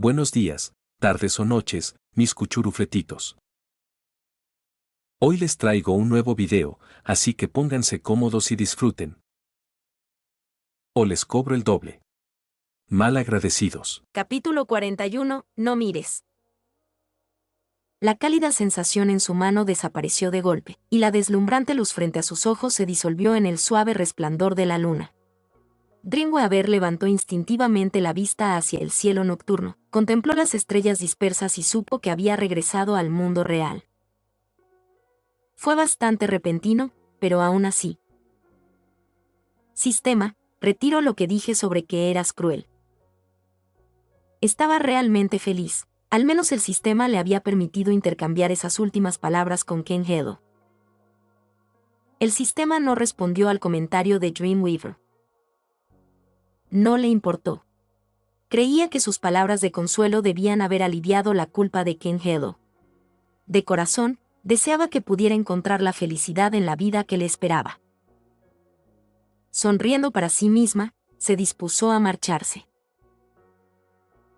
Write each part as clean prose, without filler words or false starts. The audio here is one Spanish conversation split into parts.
Buenos días, tardes o noches, mis cuchurufletitos. Hoy les traigo un nuevo video, así que pónganse cómodos y disfruten. O les cobro el doble. Mal agradecidos. Capítulo 41. No mires. La cálida sensación en su mano desapareció de golpe, y la deslumbrante luz frente a sus ojos se disolvió en el suave resplandor de la luna. Dreamweaver levantó instintivamente la vista hacia el cielo nocturno, contempló las estrellas dispersas y supo que había regresado al mundo real. Fue bastante repentino, pero aún así. Sistema, retiro lo que dije sobre que eras cruel. Estaba realmente feliz. Al menos el sistema le había permitido intercambiar esas últimas palabras con Ken Hedo. El sistema no respondió al comentario de Dreamweaver. No le importó. Creía que sus palabras de consuelo debían haber aliviado la culpa de Ken Hedo. De corazón, deseaba que pudiera encontrar la felicidad en la vida que le esperaba. Sonriendo para sí misma, se dispuso a marcharse.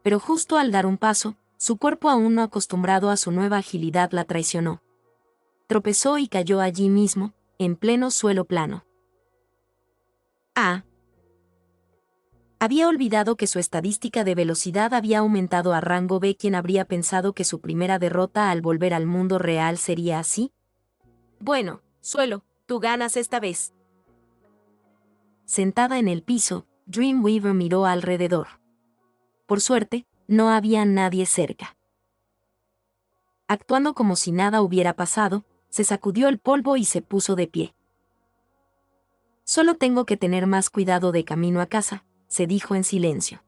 Pero justo al dar un paso, su cuerpo aún no acostumbrado a su nueva agilidad la traicionó. Tropezó y cayó allí mismo, en pleno suelo plano. Había olvidado que su estadística de velocidad había aumentado a rango B. ¿Quién habría pensado que su primera derrota al volver al mundo real sería así? Bueno, suelo, tú ganas esta vez. Sentada en el piso, Dreamweaver miró alrededor. Por suerte, no había nadie cerca. Actuando como si nada hubiera pasado, se sacudió el polvo y se puso de pie. Solo tengo que tener más cuidado de camino a casa, se dijo en silencio.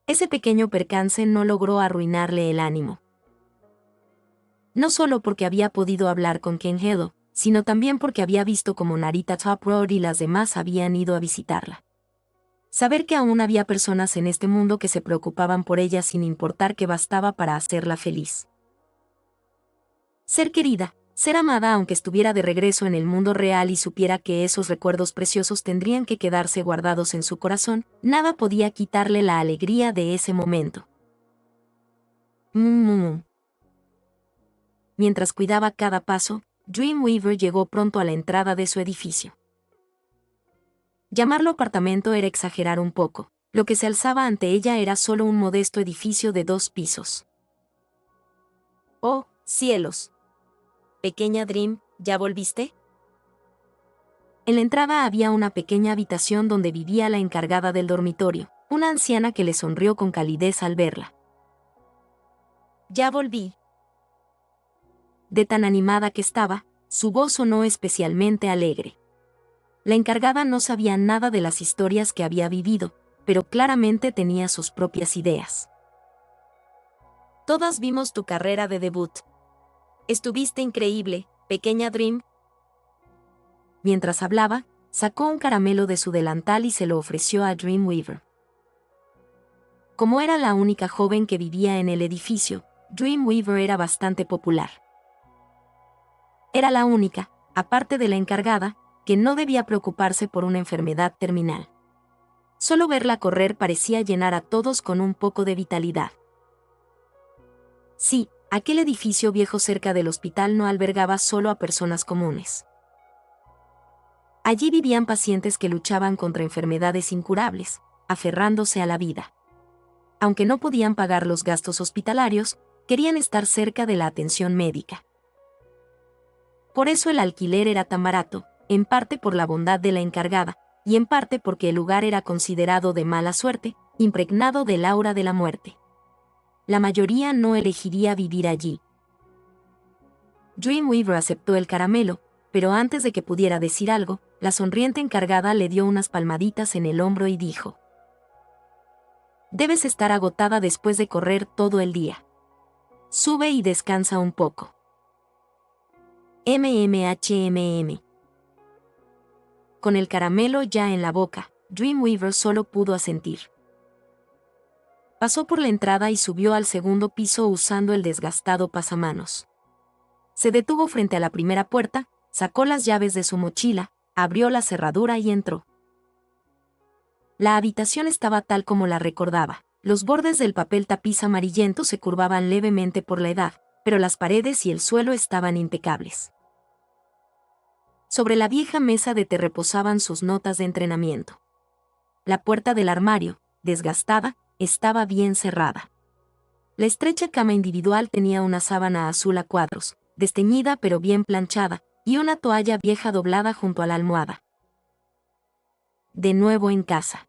Ese pequeño percance no logró arruinarle el ánimo. No solo porque había podido hablar con Ken Hedo, sino también porque había visto cómo Narita Top Road y las demás habían ido a visitarla. Saber que aún había personas en este mundo que se preocupaban por ella sin importar que bastaba para hacerla feliz. Ser querida, ser amada aunque estuviera de regreso en el mundo real y supiera que esos recuerdos preciosos tendrían que quedarse guardados en su corazón, nada podía quitarle la alegría de ese momento. Mientras cuidaba cada paso, Dreamweaver llegó pronto a la entrada de su edificio. Llamarlo apartamento era exagerar un poco. Lo que se alzaba ante ella era solo un modesto edificio de 2 pisos. ¡Oh, cielos! Pequeña Dream, ¿ya volviste? En la entrada había una pequeña habitación donde vivía la encargada del dormitorio, una anciana que le sonrió con calidez al verla. Ya volví. De tan animada que estaba, su voz sonó especialmente alegre. La encargada no sabía nada de las historias que había vivido, pero claramente tenía sus propias ideas. Todas vimos tu carrera de debut. Estuviste increíble, pequeña Dream. Mientras hablaba, sacó un caramelo de su delantal y se lo ofreció a Dreamweaver. Como era la única joven que vivía en el edificio, Dreamweaver era bastante popular. Era la única, aparte de la encargada, que no debía preocuparse por una enfermedad terminal. Solo verla correr parecía llenar a todos con un poco de vitalidad. Sí, aquel edificio viejo cerca del hospital no albergaba solo a personas comunes. Allí vivían pacientes que luchaban contra enfermedades incurables, aferrándose a la vida. Aunque no podían pagar los gastos hospitalarios, querían estar cerca de la atención médica. Por eso el alquiler era tan barato, en parte por la bondad de la encargada, y en parte porque el lugar era considerado de mala suerte, impregnado del aura de la muerte. La mayoría no elegiría vivir allí. Dreamweaver aceptó el caramelo, pero antes de que pudiera decir algo, la sonriente encargada le dio unas palmaditas en el hombro y dijo: Debes estar agotada después de correr todo el día. Sube y descansa un poco. MMHMM. Con el caramelo ya en la boca, Dreamweaver solo pudo asentir. Pasó por la entrada y subió al segundo piso usando el desgastado pasamanos. Se detuvo frente a la primera puerta, sacó las llaves de su mochila, abrió la cerradura y entró. La habitación estaba tal como la recordaba, Los bordes del papel tapiz amarillento se curvaban levemente por la edad, pero las paredes y el suelo estaban impecables. Sobre la vieja mesa de té reposaban sus notas de entrenamiento. La puerta del armario, desgastada, estaba bien cerrada. La estrecha cama individual tenía una sábana azul a cuadros, desteñida pero bien planchada, y una toalla vieja doblada junto a la almohada. De nuevo en casa.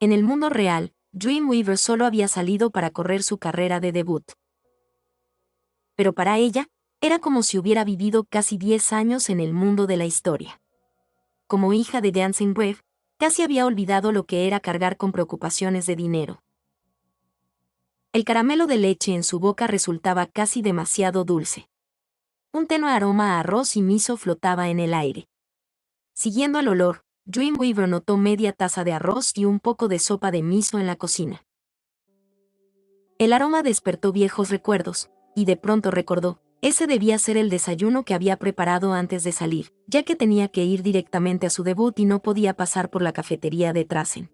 En el mundo real, Dreamweaver solo había salido para correr su carrera de debut. Pero para ella, era como si hubiera vivido casi 10 años en el mundo de la historia. Como hija de Dancing Brave, casi había olvidado lo que era cargar con preocupaciones de dinero. El caramelo de leche en su boca resultaba casi demasiado dulce. Un tenue aroma a arroz y miso flotaba en el aire. Siguiendo el olor, Dreamweaver notó media taza de arroz y un poco de sopa de miso en la cocina. El aroma despertó viejos recuerdos, y de pronto recordó, ese debía ser el desayuno que había preparado antes de salir, ya que tenía que ir directamente a su debut y no podía pasar por la cafetería de Trasen.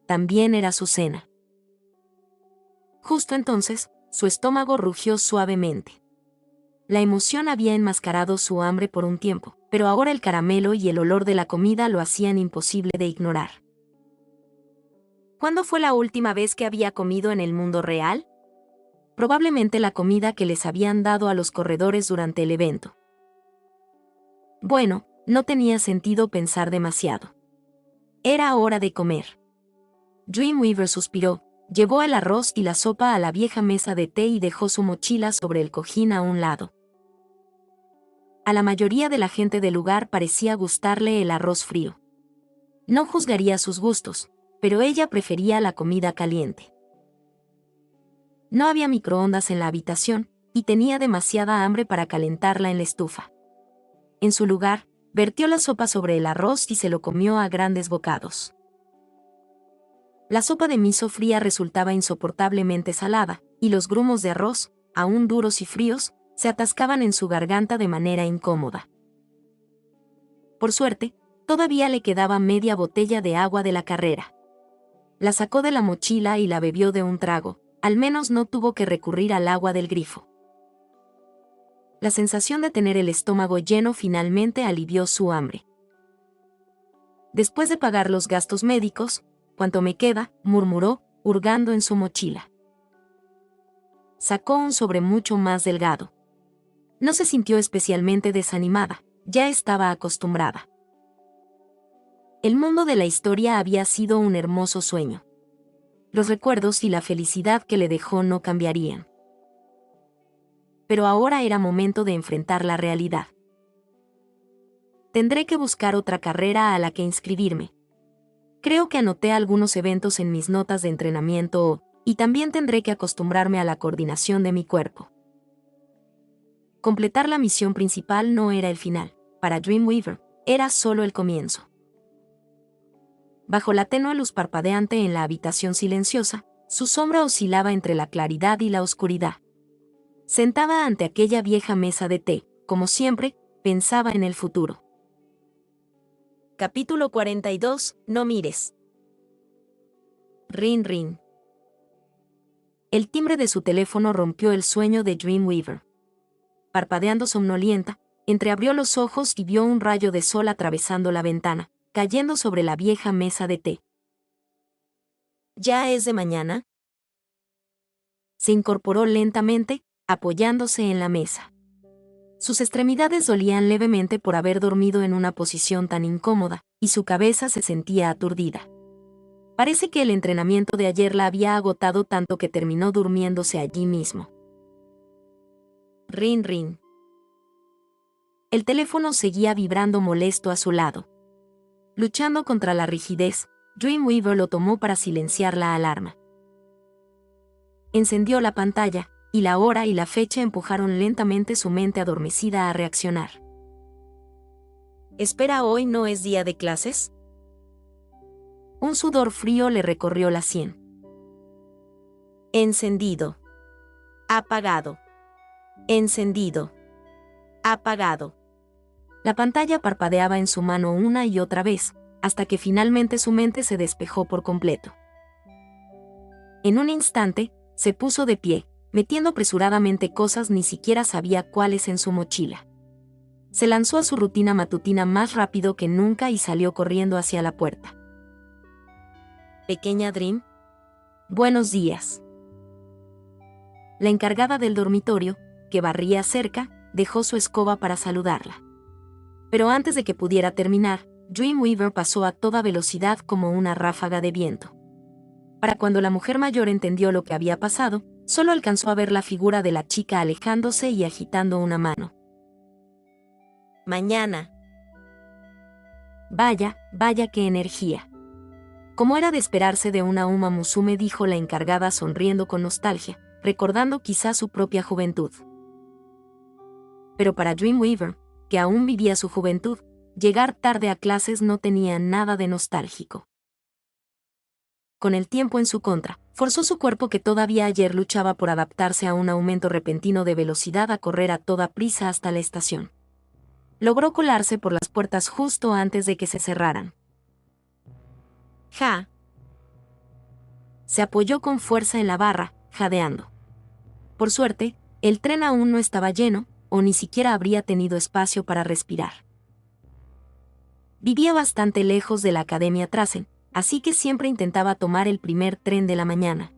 También era su cena. Justo entonces, su estómago rugió suavemente. La emoción había enmascarado su hambre por un tiempo, pero ahora el caramelo y el olor de la comida lo hacían imposible de ignorar. ¿Cuándo fue la última vez que había comido en el mundo real? Probablemente la comida que les habían dado a los corredores durante el evento. Bueno, no tenía sentido pensar demasiado. Era hora de comer. Dreamweaver suspiró, llevó el arroz y la sopa a la vieja mesa de té y dejó su mochila sobre el cojín a un lado. A la mayoría de la gente del lugar parecía gustarle el arroz frío. No juzgaría sus gustos, pero ella prefería la comida caliente. No había microondas en la habitación, y tenía demasiada hambre para calentarla en la estufa. En su lugar, vertió la sopa sobre el arroz y se lo comió a grandes bocados. La sopa de miso fría resultaba insoportablemente salada, y los grumos de arroz, aún duros y fríos, se atascaban en su garganta de manera incómoda. Por suerte, todavía le quedaba media botella de agua de la carrera. La sacó de la mochila y la bebió de un trago. Al menos no tuvo que recurrir al agua del grifo. La sensación de tener el estómago lleno finalmente alivió su hambre. Después de pagar los gastos médicos, ¿cuánto me queda?, murmuró, hurgando en su mochila. Sacó un sobre mucho más delgado. No se sintió especialmente desanimada, ya estaba acostumbrada. El mundo de la historia había sido un hermoso sueño. Los recuerdos y la felicidad que le dejó no cambiarían. Pero ahora era momento de enfrentar la realidad. Tendré que buscar otra carrera a la que inscribirme. Creo que anoté algunos eventos en mis notas de entrenamiento y también tendré que acostumbrarme a la coordinación de mi cuerpo. Completar la misión principal no era el final, para Dreamweaver, era solo el comienzo. Bajo la tenue luz parpadeante en la habitación silenciosa, su sombra oscilaba entre la claridad y la oscuridad. Sentada ante aquella vieja mesa de té, como siempre, pensaba en el futuro. Capítulo 42. No mires. Rin rin. El timbre de su teléfono rompió el sueño de Dreamweaver. Parpadeando somnolienta, entreabrió los ojos y vio un rayo de sol atravesando la ventana, cayendo sobre la vieja mesa de té. ¿Ya es de mañana? Se incorporó lentamente, apoyándose en la mesa. Sus extremidades dolían levemente por haber dormido en una posición tan incómoda, y su cabeza se sentía aturdida. Parece que el entrenamiento de ayer la había agotado tanto que terminó durmiéndose allí mismo. Rin rin. El teléfono seguía vibrando molesto a su lado. Luchando contra la rigidez, Dreamweaver lo tomó para silenciar la alarma. Encendió la pantalla, y la hora y la fecha empujaron lentamente su mente adormecida a reaccionar. ¿Espera, hoy no es día de clases? Un sudor frío le recorrió la sien. Encendido. Apagado. Encendido. Apagado. La pantalla parpadeaba en su mano una y otra vez, hasta que finalmente su mente se despejó por completo. En un instante, se puso de pie, metiendo apresuradamente cosas ni siquiera sabía cuáles en su mochila. Se lanzó a su rutina matutina más rápido que nunca y salió corriendo hacia la puerta. Pequeña Dream. Buenos días. La encargada del dormitorio, que barría cerca, dejó su escoba para saludarla. Pero antes de que pudiera terminar, Dreamweaver pasó a toda velocidad como una ráfaga de viento. Para cuando la mujer mayor entendió lo que había pasado, solo alcanzó a ver la figura de la chica alejándose y agitando una mano. Mañana. Vaya, vaya qué energía. Como era de esperarse de una Uma Musume, dijo la encargada sonriendo con nostalgia, recordando quizá su propia juventud. Pero para Dreamweaver, que aún vivía su juventud, llegar tarde a clases no tenía nada de nostálgico. Con el tiempo en su contra, forzó su cuerpo, que todavía ayer luchaba por adaptarse a un aumento repentino de velocidad, a correr a toda prisa hasta la estación. Logró colarse por las puertas justo antes de que se cerraran. ¡Ja! Se apoyó con fuerza en la barra, jadeando. Por suerte, el tren aún no estaba lleno, o ni siquiera habría tenido espacio para respirar. Vivía bastante lejos de la Academia Trasen, así que siempre intentaba tomar el primer tren de la mañana.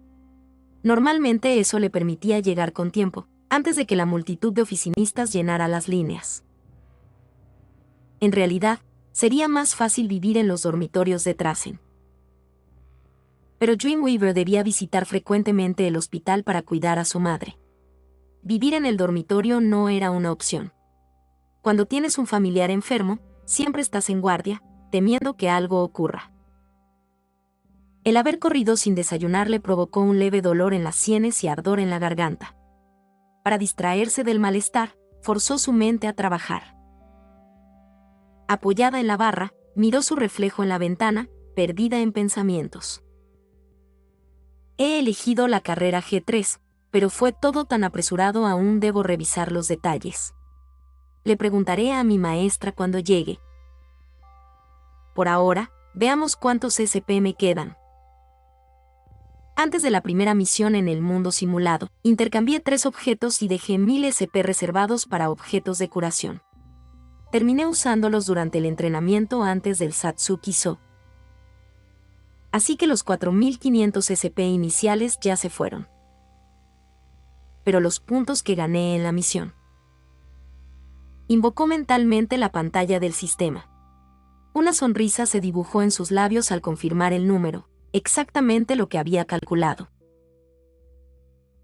Normalmente eso le permitía llegar con tiempo, antes de que la multitud de oficinistas llenara las líneas. En realidad, sería más fácil vivir en los dormitorios de Trasen. Pero Dreamweaver debía visitar frecuentemente el hospital para cuidar a su madre. Vivir en el dormitorio no era una opción. Cuando tienes un familiar enfermo, siempre estás en guardia, temiendo que algo ocurra. El haber corrido sin desayunar le provocó un leve dolor en las sienes y ardor en la garganta. Para distraerse del malestar, forzó su mente a trabajar. Apoyada en la barra, miró su reflejo en la ventana, perdida en pensamientos. He elegido la carrera G3, pero fue todo tan apresurado, aún debo revisar los detalles. Le preguntaré a mi maestra cuando llegue. Por ahora, veamos cuántos SP me quedan. Antes de la primera misión en el mundo simulado, intercambié 3 objetos y dejé 1000 SP reservados para objetos de curación. Terminé usándolos durante el entrenamiento antes del Satsuki-so. Así que los 4500 SP iniciales ya se fueron. Pero los puntos que gané en la misión. Invocó mentalmente la pantalla del sistema. Una sonrisa se dibujó en sus labios al confirmar el número, exactamente lo que había calculado.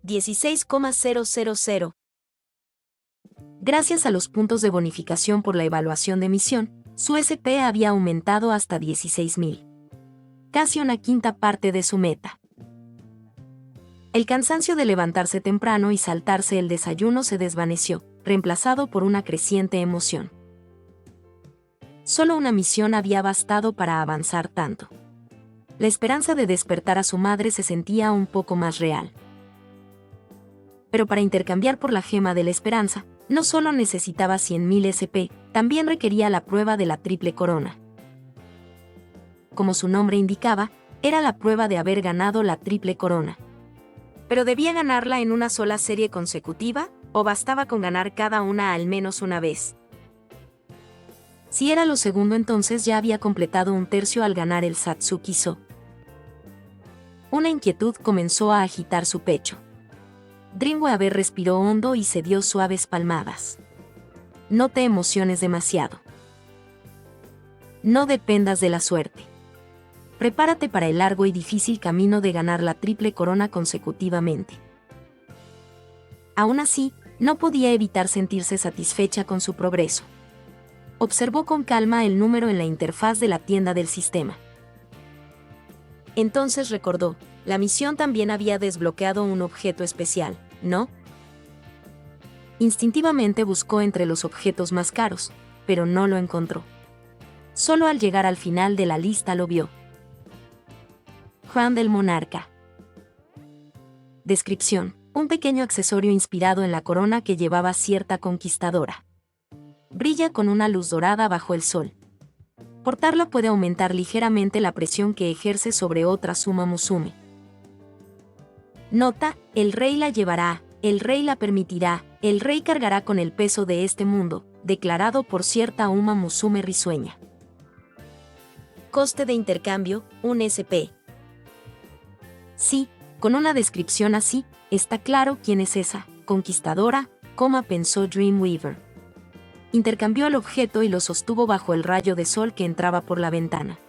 16,000. Gracias a los puntos de bonificación por la evaluación de misión, su SP había aumentado hasta 16.000. Casi una quinta parte de su meta. El cansancio de levantarse temprano y saltarse el desayuno se desvaneció, reemplazado por una creciente emoción. Solo una misión había bastado para avanzar tanto. La esperanza de despertar a su madre se sentía un poco más real. Pero para intercambiar por la gema de la esperanza, no solo necesitaba 100.000 SP, también requería la prueba de la triple corona. Como su nombre indicaba, era la prueba de haber ganado la triple corona. ¿Pero debía ganarla en una sola serie consecutiva, o bastaba con ganar cada una al menos una vez? Si era lo segundo, entonces ya había completado un tercio al ganar el Satsuki-so. Una inquietud comenzó a agitar su pecho. Dreamweaver respiró hondo y se dio suaves palmadas. No te emociones demasiado. No dependas de la suerte. Prepárate para el largo y difícil camino de ganar la triple corona consecutivamente. Aún así, no podía evitar sentirse satisfecha con su progreso. Observó con calma el número en la interfaz de la tienda del sistema. Entonces recordó, la misión también había desbloqueado un objeto especial, ¿no? Instintivamente buscó entre los objetos más caros, pero no lo encontró. Solo al llegar al final de la lista lo vio. Juan del Monarca. Descripción: un pequeño accesorio inspirado en la corona que llevaba cierta conquistadora. Brilla con una luz dorada bajo el sol. Portarla puede aumentar ligeramente la presión que ejerce sobre otra Uma Musume. Nota, el rey la llevará, el rey la permitirá, el rey cargará con el peso de este mundo, declarado por cierta Uma Musume risueña. Coste de intercambio, 1 SP. Sí, con una descripción así, está claro quién es esa conquistadora, pensó Dreamweaver. Intercambió el objeto y lo sostuvo bajo el rayo de sol que entraba por la ventana.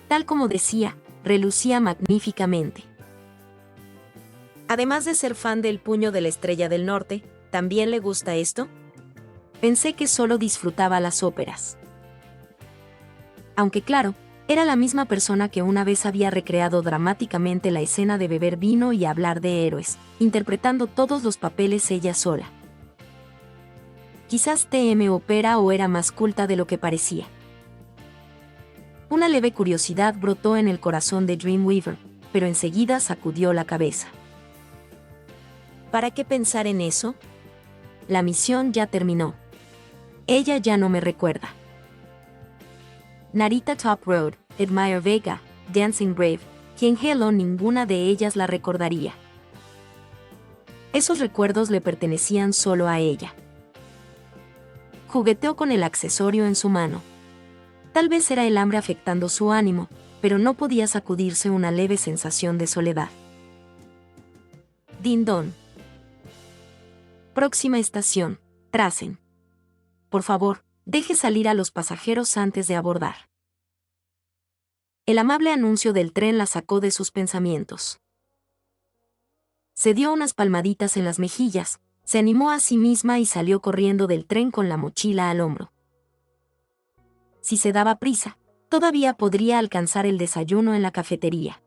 Tal como decía, relucía magníficamente. Además de ser fan del puño de la Estrella del Norte, ¿también le gusta esto? Pensé que solo disfrutaba las óperas. Aunque claro, era la misma persona que una vez había recreado dramáticamente la escena de beber vino y hablar de héroes, interpretando todos los papeles ella sola. Quizás TM opera o era más culta de lo que parecía. Una leve curiosidad brotó en el corazón de Dreamweaver, pero enseguida sacudió la cabeza. ¿Para qué pensar en eso? La misión ya terminó. Ella ya no me recuerda. Narita Top Road, Admire Vega, Dancing Brave, quien Hello ninguna de ellas la recordaría. Esos recuerdos le pertenecían solo a ella. Jugueteó con el accesorio en su mano. Tal vez era el hambre afectando su ánimo, pero no podía sacudirse una leve sensación de soledad. Din don. Próxima estación, Trasen. Por favor, deje salir a los pasajeros antes de abordar. El amable anuncio del tren la sacó de sus pensamientos. Se dio unas palmaditas en las mejillas, se animó a sí misma y salió corriendo del tren con la mochila al hombro. Si se daba prisa, todavía podría alcanzar el desayuno en la cafetería.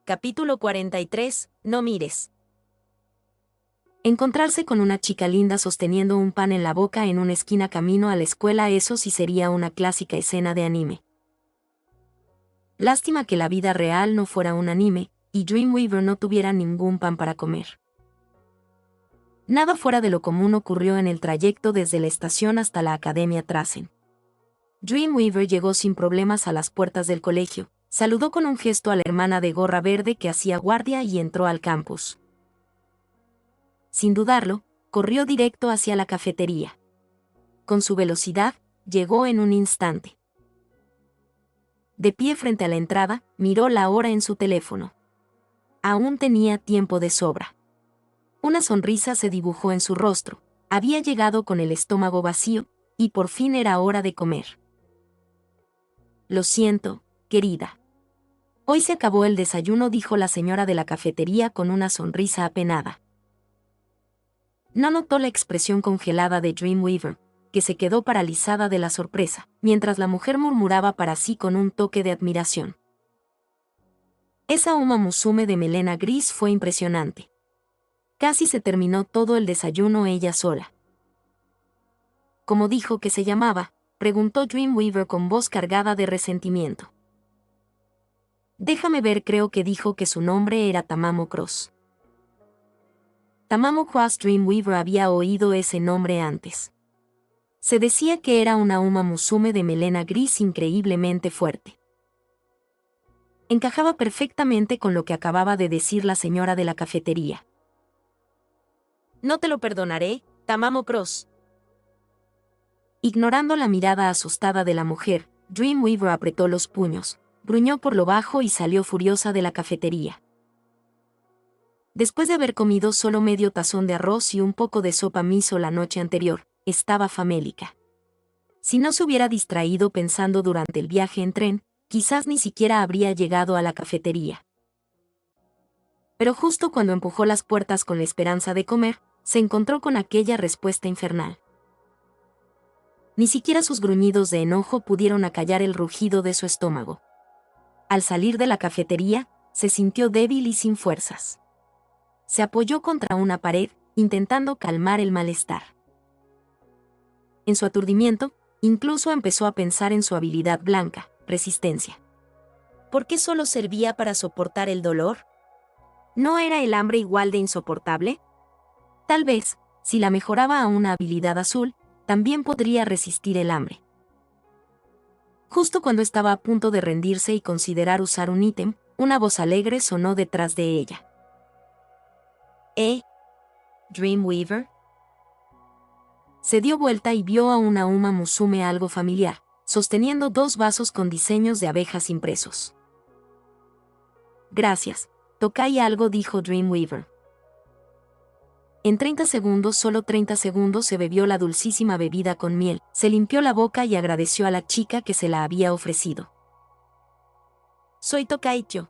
Capítulo 43. No mires. Encontrarse con una chica linda sosteniendo un pan en la boca en una esquina camino a la escuela, eso sí sería una clásica escena de anime. Lástima que la vida real no fuera un anime, y Dreamweaver no tuviera ningún pan para comer. Nada fuera de lo común ocurrió en el trayecto desde la estación hasta la Academia Trasen. Dreamweaver llegó sin problemas a las puertas del colegio, saludó con un gesto a la hermana de gorra verde que hacía guardia y entró al campus. Sin dudarlo, corrió directo hacia la cafetería. Con su velocidad, llegó en un instante. De pie frente a la entrada, miró la hora en su teléfono. Aún tenía tiempo de sobra. Una sonrisa se dibujó en su rostro, había llegado con el estómago vacío, y por fin era hora de comer. Lo siento, querida. Hoy se acabó el desayuno, dijo la señora de la cafetería con una sonrisa apenada. No notó la expresión congelada de Dreamweaver, que se quedó paralizada de la sorpresa, mientras la mujer murmuraba para sí con un toque de admiración. Esa Uma Musume de melena gris fue impresionante. Casi se terminó todo el desayuno ella sola. ¿Cómo dijo que se llamaba?, preguntó Dreamweaver con voz cargada de resentimiento. Déjame ver, creo que dijo que su nombre era Tamamo Cross. Tamamo Cross. Dreamweaver había oído ese nombre antes. Se decía que era una Uma Musume de melena gris increíblemente fuerte. Encajaba perfectamente con lo que acababa de decir la señora de la cafetería. No te lo perdonaré, Tamamo Cross. Ignorando la mirada asustada de la mujer, Dreamweaver apretó los puños, gruñó por lo bajo y salió furiosa de la cafetería. Después de haber comido solo medio tazón de arroz y un poco de sopa miso la noche anterior, estaba famélica. Si no se hubiera distraído pensando durante el viaje en tren, quizás ni siquiera habría llegado a la cafetería. Pero justo cuando empujó las puertas con la esperanza de comer, se encontró con aquella respuesta infernal. Ni siquiera sus gruñidos de enojo pudieron acallar el rugido de su estómago. Al salir de la cafetería, se sintió débil y sin fuerzas. Se apoyó contra una pared, intentando calmar el malestar. En su aturdimiento, incluso empezó a pensar en su habilidad blanca, resistencia. ¿Por qué solo servía para soportar el dolor? ¿No era el hambre igual de insoportable? Tal vez, si la mejoraba a una habilidad azul, también podría resistir el hambre. Justo cuando estaba a punto de rendirse y considerar usar un ítem, una voz alegre sonó detrás de ella. ¿Dreamweaver? Se dio vuelta y vio a una Uma Musume algo familiar, sosteniendo 2 vasos con diseños de abejas impresos. Gracias, Tokai algo, dijo Dreamweaver. En 30 segundos, solo 30 segundos, se bebió la dulcísima bebida con miel, se limpió la boca y agradeció a la chica que se la había ofrecido. Soy Tokai Tyo.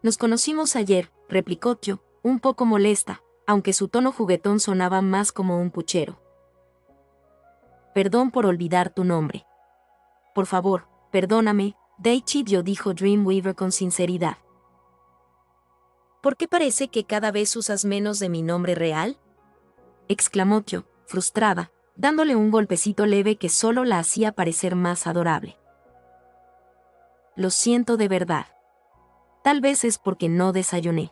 Nos conocimos ayer, replicó Tyo, un poco molesta, aunque su tono juguetón sonaba más como un puchero. Perdón por olvidar tu nombre. Por favor, perdóname, Daichi Tyo, dijo Dreamweaver con sinceridad. ¿Por qué parece que cada vez usas menos de mi nombre real? Exclamó Tyo, frustrada, dándole un golpecito leve que solo la hacía parecer más adorable. Lo siento de verdad. Tal vez es porque no desayuné.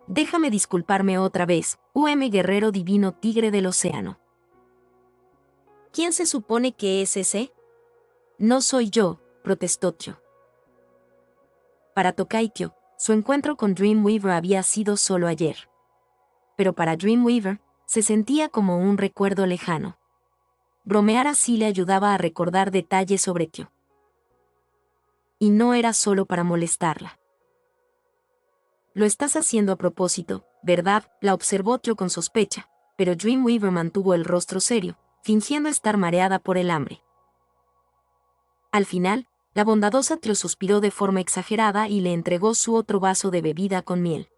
Déjame disculparme otra vez, Guerrero divino tigre del océano. ¿Quién se supone que es ese? No soy yo, protestó Tyo. Para Tokai Tyo, su encuentro con Dreamweaver había sido solo ayer. Pero para Dreamweaver, se sentía como un recuerdo lejano. Bromear así le ayudaba a recordar detalles sobre Tyo. Y no era solo para molestarla. Lo estás haciendo a propósito, ¿verdad?, la observó Tyo con sospecha, pero Dreamweaver mantuvo el rostro serio, fingiendo estar mareada por el hambre. Al final, la bondadosa Tyo suspiró de forma exagerada y le entregó su otro vaso de bebida con miel.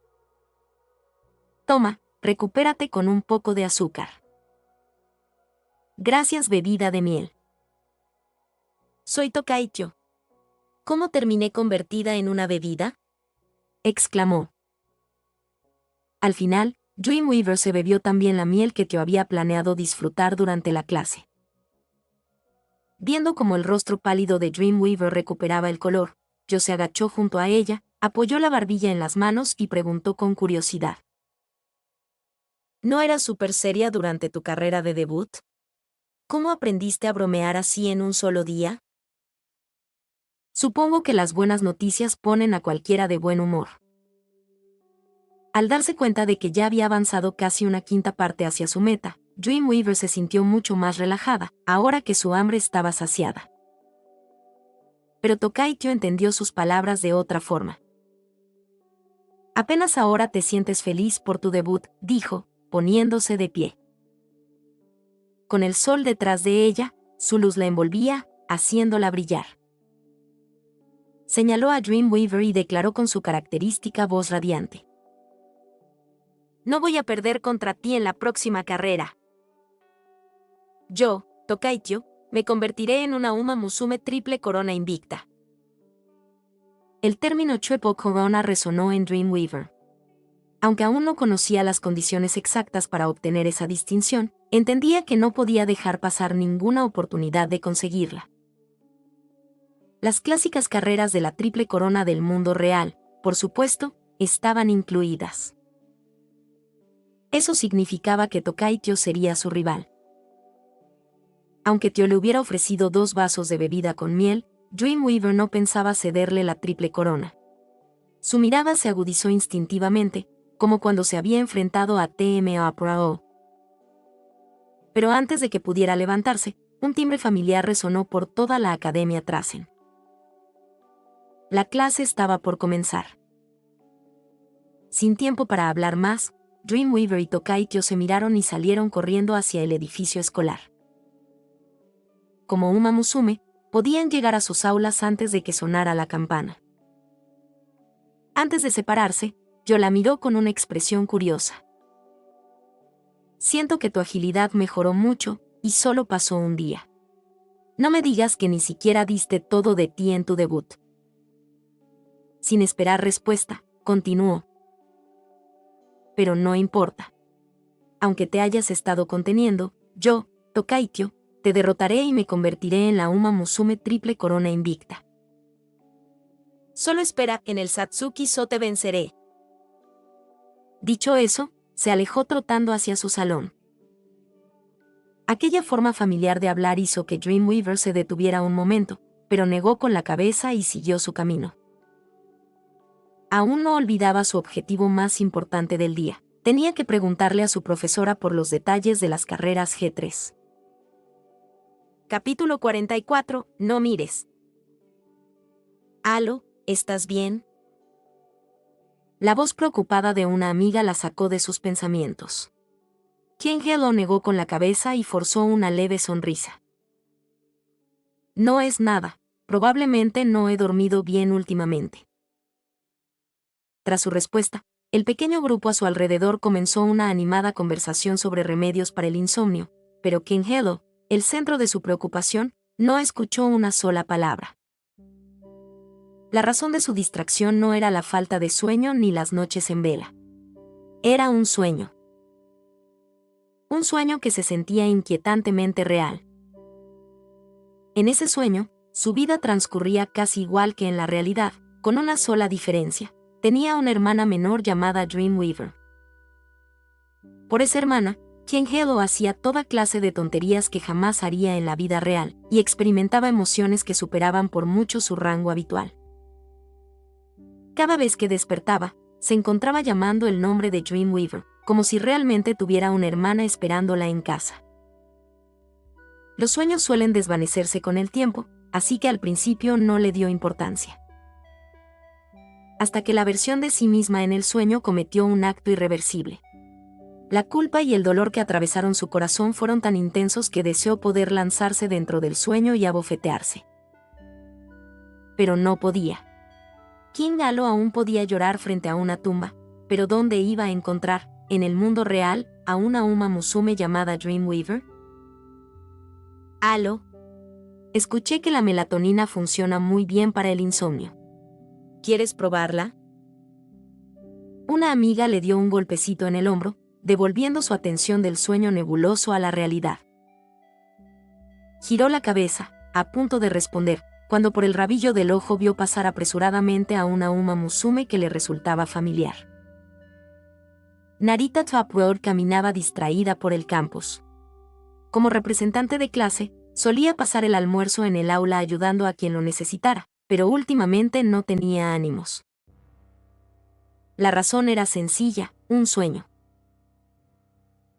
Toma, recupérate con un poco de azúcar. Gracias, bebida de miel. Soy Tokai Tyo. ¿Cómo terminé convertida en una bebida? Exclamó. Al final, Dreamweaver se bebió también la miel que Tyo había planeado disfrutar durante la clase. Viendo cómo el rostro pálido de Dreamweaver recuperaba el color, Tyo se agachó junto a ella, apoyó la barbilla en las manos y preguntó con curiosidad. ¿No eras súper seria durante tu carrera de debut? ¿Cómo aprendiste a bromear así en un solo día? Supongo que las buenas noticias ponen a cualquiera de buen humor. Al darse cuenta de que ya había avanzado casi una quinta parte hacia su meta, Dreamweaver se sintió mucho más relajada, ahora que su hambre estaba saciada. Pero Tokai Tyo entendió sus palabras de otra forma. Apenas ahora te sientes feliz por tu debut, dijo, poniéndose de pie. Con el sol detrás de ella, su luz la envolvía, haciéndola brillar. Señaló a Dreamweaver y declaró con su característica voz radiante. No voy a perder contra ti en la próxima carrera. Yo, Tokai Tyo, me convertiré en una Uma Musume triple corona invicta. El término triple corona resonó en Dreamweaver. Aunque aún no conocía las condiciones exactas para obtener esa distinción, entendía que no podía dejar pasar ninguna oportunidad de conseguirla. Las clásicas carreras de la triple corona del mundo real, por supuesto, estaban incluidas. Eso significaba que Tokai Tyo sería su rival. Aunque Tyo le hubiera ofrecido 2 vasos de bebida con miel, Dreamweaver no pensaba cederle la triple corona. Su mirada se agudizó instintivamente, como cuando se había enfrentado a TMA Pro. Pero antes de que pudiera levantarse, un timbre familiar resonó por toda la Academia Trasen. La clase estaba por comenzar. Sin tiempo para hablar más, Dreamweaver y Tokai Tyo se miraron y salieron corriendo hacia el edificio escolar. Como Uma Musume, podían llegar a sus aulas antes de que sonara la campana. Antes de separarse, Tyo la miró con una expresión curiosa. Siento que tu agilidad mejoró mucho, y solo pasó un día. No me digas que ni siquiera diste todo de ti en tu debut. Sin esperar respuesta, continuó. Pero no importa. Aunque te hayas estado conteniendo, yo, Tokai Tyo, te derrotaré y me convertiré en la Uma Musume triple corona invicta. Solo espera, en el Satsuki-so te venceré. Dicho eso, se alejó trotando hacia su salón. Aquella forma familiar de hablar hizo que Dreamweaver se detuviera un momento, pero negó con la cabeza y siguió su camino. Aún no olvidaba su objetivo más importante del día. Tenía que preguntarle a su profesora por los detalles de las carreras G3. Capítulo 44. No mires. Alo, ¿estás bien? La voz preocupada de una amiga la sacó de sus pensamientos. Kyung-hee lo negó con la cabeza y forzó una leve sonrisa. No es nada, probablemente no he dormido bien últimamente. Tras su respuesta, el pequeño grupo a su alrededor comenzó una animada conversación sobre remedios para el insomnio, pero Kyung-hee, el centro de su preocupación, no escuchó una sola palabra. La razón de su distracción no era la falta de sueño ni las noches en vela. Era un sueño. Un sueño que se sentía inquietantemente real. En ese sueño, su vida transcurría casi igual que en la realidad, con una sola diferencia. Tenía una hermana menor llamada Dreamweaver. Por esa hermana, Kyung-hee hacía toda clase de tonterías que jamás haría en la vida real, y experimentaba emociones que superaban por mucho su rango habitual. Cada vez que despertaba, se encontraba llamando el nombre de Dreamweaver, como si realmente tuviera una hermana esperándola en casa. Los sueños suelen desvanecerse con el tiempo, así que al principio no le dio importancia. Hasta que la versión de sí misma en el sueño cometió un acto irreversible. La culpa y el dolor que atravesaron su corazón fueron tan intensos que deseó poder lanzarse dentro del sueño y abofetearse. Pero no podía. Kyung-hee aún podía llorar frente a una tumba, pero ¿dónde iba a encontrar, en el mundo real, a una Uma Musume llamada Dreamweaver? Aló. Escuché que la melatonina funciona muy bien para el insomnio. ¿Quieres probarla? Una amiga le dio un golpecito en el hombro, devolviendo su atención del sueño nebuloso a la realidad. Giró la cabeza, a punto de responder, cuando por el rabillo del ojo vio pasar apresuradamente a una Uma Musume que le resultaba familiar. Narita Topworld caminaba distraída por el campus. Como representante de clase, solía pasar el almuerzo en el aula ayudando a quien lo necesitara, pero últimamente no tenía ánimos. La razón era sencilla, un sueño.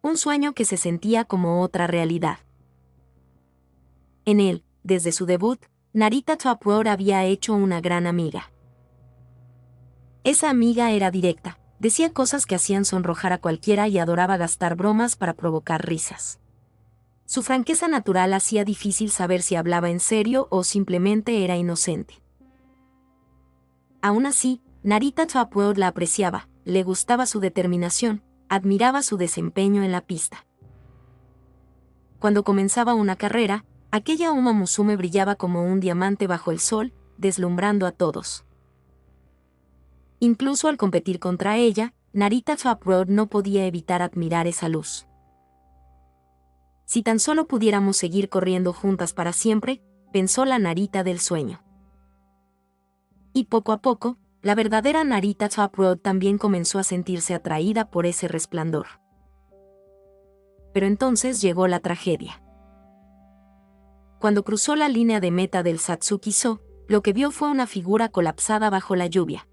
Un sueño que se sentía como otra realidad. En él, desde su debut, Narita Topworld había hecho una gran amiga. Esa amiga era directa, decía cosas que hacían sonrojar a cualquiera y adoraba gastar bromas para provocar risas. Su franqueza natural hacía difícil saber si hablaba en serio o simplemente era inocente. Aún así, Narita Topworld la apreciaba, le gustaba su determinación, admiraba su desempeño en la pista. Cuando comenzaba una carrera, aquella Uma Musume brillaba como un diamante bajo el sol, deslumbrando a todos. Incluso al competir contra ella, Narita Topworld no podía evitar admirar esa luz. Si tan solo pudiéramos seguir corriendo juntas para siempre, pensó la Narita del sueño. Y poco a poco, la verdadera Narita Topworld también comenzó a sentirse atraída por ese resplandor. Pero entonces llegó la tragedia. Cuando cruzó la línea de meta del Satsuki-so, lo que vio fue una figura colapsada bajo la lluvia.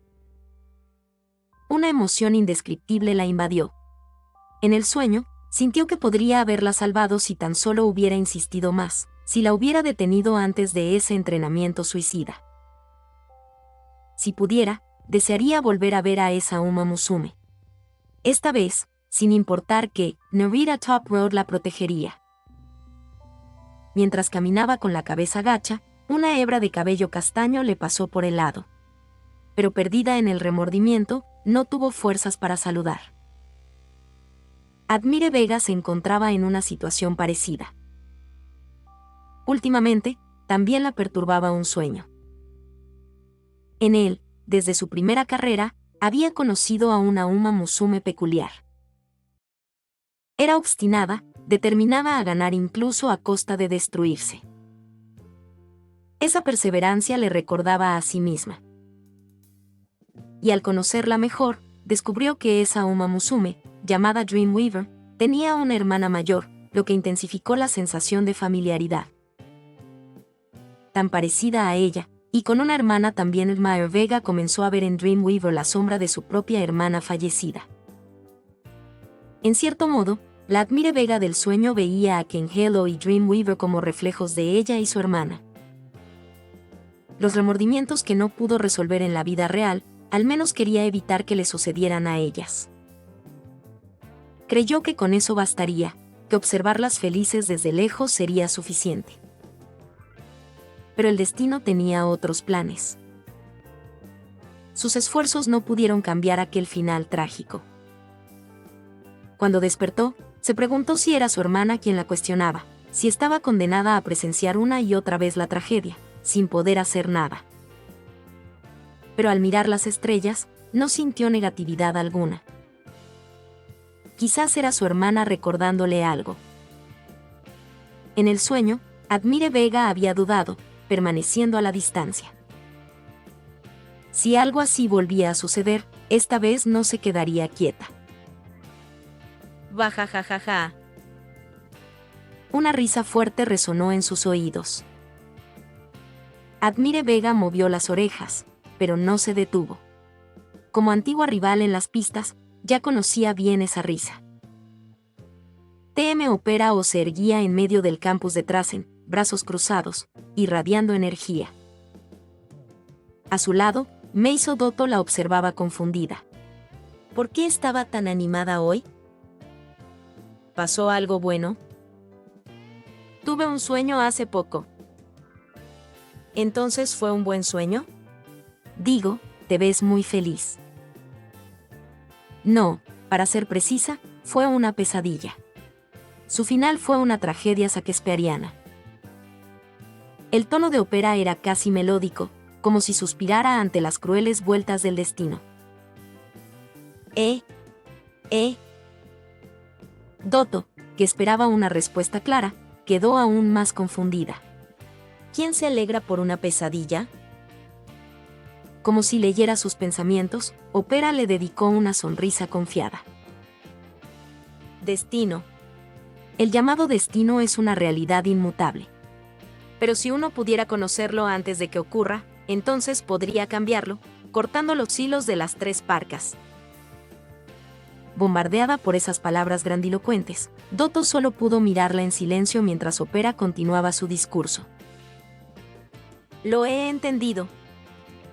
Una emoción indescriptible la invadió. En el sueño, sintió que podría haberla salvado si tan solo hubiera insistido más, si la hubiera detenido antes de ese entrenamiento suicida. Si pudiera, desearía volver a ver a esa Uma Musume. Esta vez, sin importar que Narita Topworld la protegería. Mientras caminaba con la cabeza gacha, una hebra de cabello castaño le pasó por el lado. Pero perdida en el remordimiento, no tuvo fuerzas para saludar. Admire Vega se encontraba en una situación parecida. Últimamente, también la perturbaba un sueño. En él, desde su primera carrera, había conocido a una Uma Musume peculiar. Era obstinada, determinada a ganar incluso a costa de destruirse. Esa perseverancia le recordaba a sí misma. Y al conocerla mejor, descubrió que esa Uma Musume, llamada Dreamweaver, tenía una hermana mayor, lo que intensificó la sensación de familiaridad. Tan parecida a ella, Y con una hermana también, Admire Vega comenzó a ver en Dreamweaver la sombra de su propia hermana fallecida. En cierto modo, la Admire Vega del sueño veía a Ken Hello y Dreamweaver como reflejos de ella y su hermana. Los remordimientos que no pudo resolver en la vida real, al menos quería evitar que le sucedieran a ellas. Creyó que con eso bastaría, que observarlas felices desde lejos sería suficiente. Pero el destino tenía otros planes. Sus esfuerzos no pudieron cambiar aquel final trágico. Cuando despertó, se preguntó si era su hermana quien la cuestionaba, si estaba condenada a presenciar una y otra vez la tragedia, sin poder hacer nada. Pero al mirar las estrellas, no sintió negatividad alguna. Quizás era su hermana recordándole algo. En el sueño, Admire Vega había dudado, permaneciendo a la distancia. Si algo así volvía a suceder, esta vez no se quedaría quieta. Bajajajaja. Una risa fuerte resonó en sus oídos. Admire Vega movió las orejas, pero no se detuvo. Como antigua rival en las pistas, ya conocía bien esa risa. TM Opera o se erguía en medio del campus de Trasen, brazos cruzados, irradiando energía. A su lado, Meizo Dotto la observaba confundida. ¿Por qué estaba tan animada hoy? ¿Pasó algo bueno? Tuve un sueño hace poco. ¿Entonces fue un buen sueño? Digo, te ves muy feliz. No, para ser precisa, fue una pesadilla. Su final fue una tragedia shakespeariana. El tono de Opera era casi melódico, como si suspirara ante las crueles vueltas del destino. Dotto, que esperaba una respuesta clara, quedó aún más confundida. ¿Quién se alegra por una pesadilla? Como si leyera sus pensamientos, Opera le dedicó una sonrisa confiada. Destino. El llamado destino es una realidad inmutable. Pero si uno pudiera conocerlo antes de que ocurra, entonces podría cambiarlo, cortando los hilos de las tres parcas. Bombardeada por esas palabras grandilocuentes, Dotto solo pudo mirarla en silencio mientras Opera continuaba su discurso. Lo he entendido.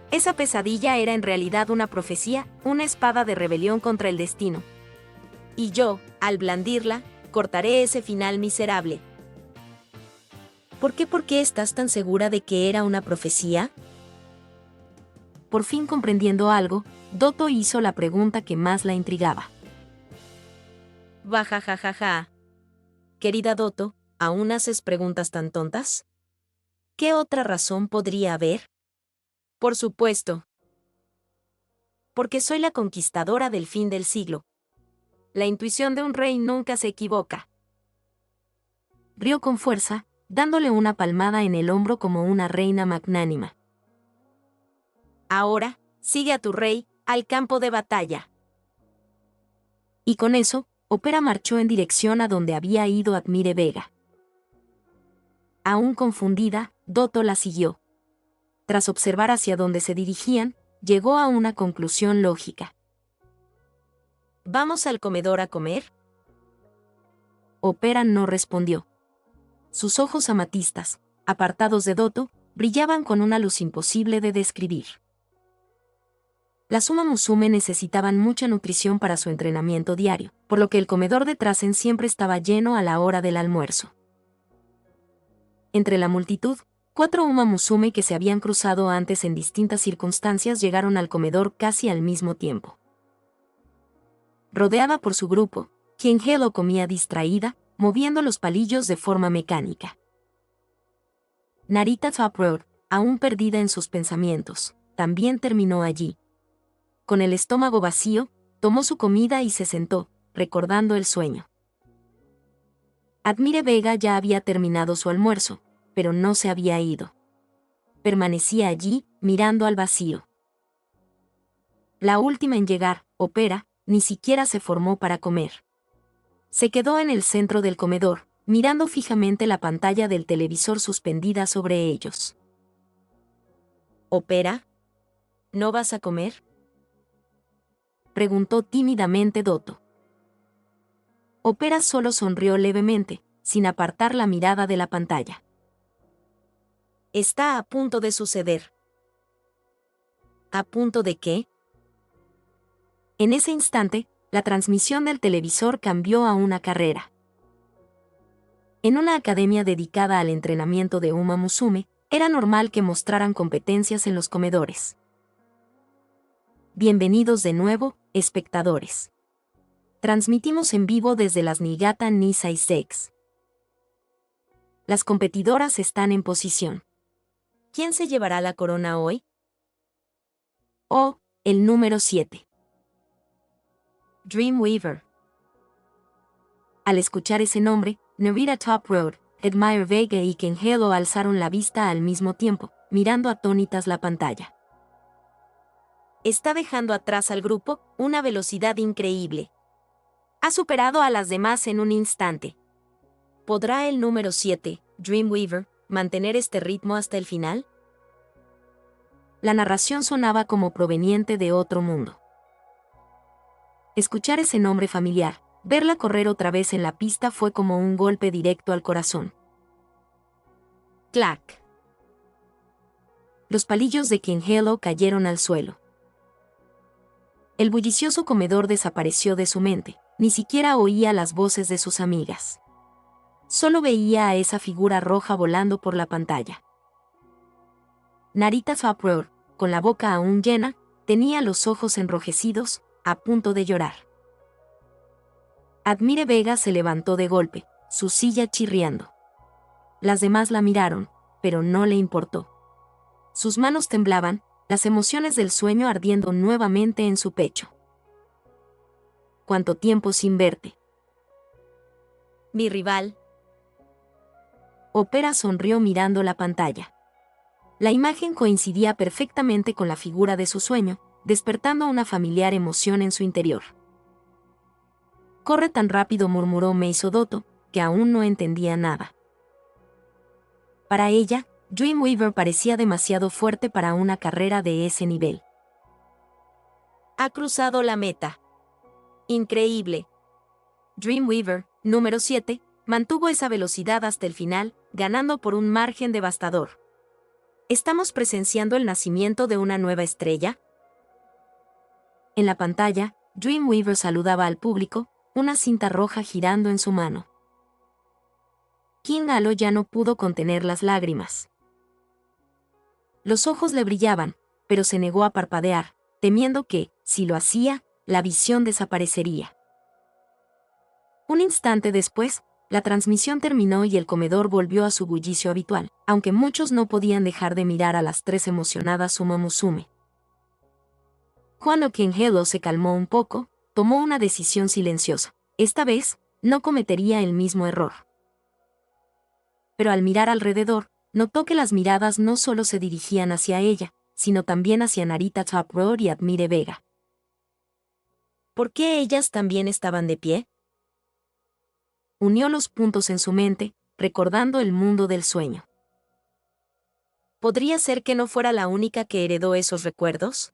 Esa pesadilla era en realidad una profecía, una espada de rebelión contra el destino. Y yo, al blandirla, cortaré ese final miserable. ¿Por qué estás tan segura de que era una profecía? Por fin comprendiendo algo, Dotto hizo la pregunta que más la intrigaba. Bajajajaja. Querida Dotto, ¿aún haces preguntas tan tontas? ¿Qué otra razón podría haber? Por supuesto. Porque soy la conquistadora del fin del siglo. La intuición de un rey nunca se equivoca. Rió con fuerza, dándole una palmada en el hombro como una reina magnánima. Ahora, sigue a tu rey, al campo de batalla. Y con eso, Opera marchó en dirección a donde había ido Admire Vega. Aún confundida, Dotto la siguió. Tras observar hacia dónde se dirigían, llegó a una conclusión lógica. ¿Vamos al comedor a comer? Opera no respondió. Sus ojos amatistas, apartados de Dotto, brillaban con una luz imposible de describir. Las Uma Musume necesitaban mucha nutrición para su entrenamiento diario, por lo que el comedor de Trasen siempre estaba lleno a la hora del almuerzo. Entre la multitud, 4 Uma Musume que se habían cruzado antes en distintas circunstancias llegaron al comedor casi al mismo tiempo. Rodeada por su grupo, Ken Hello comía distraída, moviendo los palillos de forma mecánica. Narita Uproar, aún perdida en sus pensamientos, también terminó allí. Con el estómago vacío, tomó su comida y se sentó, recordando el sueño. Admire Vega ya había terminado su almuerzo, pero no se había ido. Permanecía allí, mirando al vacío. La última en llegar, Opera, ni siquiera se formó para comer. Se quedó en el centro del comedor, mirando fijamente la pantalla del televisor suspendida sobre ellos. ¿Opera? ¿No vas a comer?, preguntó tímidamente Dotto. Opera solo sonrió levemente, sin apartar la mirada de la pantalla. Está a punto de suceder. ¿A punto de qué? En ese instante, la transmisión del televisor cambió a una carrera. En una academia dedicada al entrenamiento de Uma Musume, era normal que mostraran competencias en los comedores. Bienvenidos de nuevo, espectadores. Transmitimos en vivo desde las Niigata Nisei Seiks. Las competidoras están en posición. ¿Quién se llevará la corona hoy? Oh, el número 7. Dreamweaver. Al escuchar ese nombre, Narita Top Road, Admire Vega y Ken Helo alzaron la vista al mismo tiempo, mirando atónitas la pantalla. Está dejando atrás al grupo, una velocidad increíble. Ha superado a las demás en un instante. ¿Podrá el número 7, Dreamweaver, mantener este ritmo hasta el final? La narración sonaba como proveniente de otro mundo. Escuchar ese nombre familiar, verla correr otra vez en la pista fue como un golpe directo al corazón. ¡Clac! Los palillos de Ken Helo cayeron al suelo. El bullicioso comedor desapareció de su mente, ni siquiera oía las voces de sus amigas. Solo veía a esa figura roja volando por la pantalla. Narita Top Road, con la boca aún llena, tenía los ojos enrojecidos, a punto de llorar. Admire Vega se levantó de golpe, su silla chirriando. Las demás la miraron, pero no le importó. Sus manos temblaban, las emociones del sueño ardiendo nuevamente en su pecho. ¿Cuánto tiempo sin verte? Mi rival. Opera sonrió mirando la pantalla. La imagen coincidía perfectamente con la figura de su sueño, despertando una familiar emoción en su interior. Corre tan rápido, murmuró Meizo Dotto, que aún no entendía nada. Para ella, Dreamweaver parecía demasiado fuerte para una carrera de ese nivel. Ha cruzado la meta. Increíble. Dreamweaver, número 7, mantuvo esa velocidad hasta el final, ganando por un margen devastador. ¿Estamos presenciando el nacimiento de una nueva estrella? En la pantalla, Dreamweaver saludaba al público, una cinta roja girando en su mano. King Halo ya no pudo contener las lágrimas. Los ojos le brillaban, pero se negó a parpadear, temiendo que, si lo hacía, la visión desaparecería. Un instante después, la transmisión terminó y el comedor volvió a su bullicio habitual, aunque muchos no podían dejar de mirar a las tres emocionadas Uma Musume. Cuando Ken Helo se calmó un poco, tomó una decisión silenciosa. Esta vez, no cometería el mismo error. Pero al mirar alrededor, notó que las miradas no solo se dirigían hacia ella, sino también hacia Narita Top Road y Admire Vega. ¿Por qué ellas también estaban de pie? Unió los puntos en su mente, recordando el mundo del sueño. ¿Podría ser que no fuera la única que heredó esos recuerdos?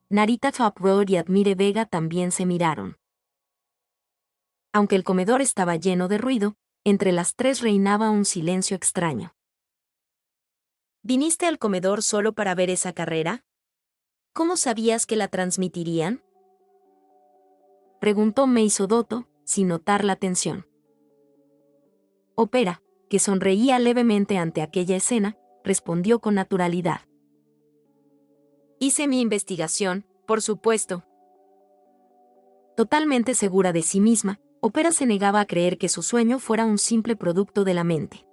Narita Top Road y Admire Vega también se miraron. Aunque el comedor estaba lleno de ruido, entre las tres reinaba un silencio extraño. ¿Viniste al comedor solo para ver esa carrera? ¿Cómo sabías que la transmitirían?, preguntó Meizo Dotto, sin notar la tensión. Opera, que sonreía levemente ante aquella escena, respondió con naturalidad. Hice mi investigación, por supuesto. Totalmente segura de sí misma, Opera se negaba a creer que su sueño fuera un simple producto de la mente.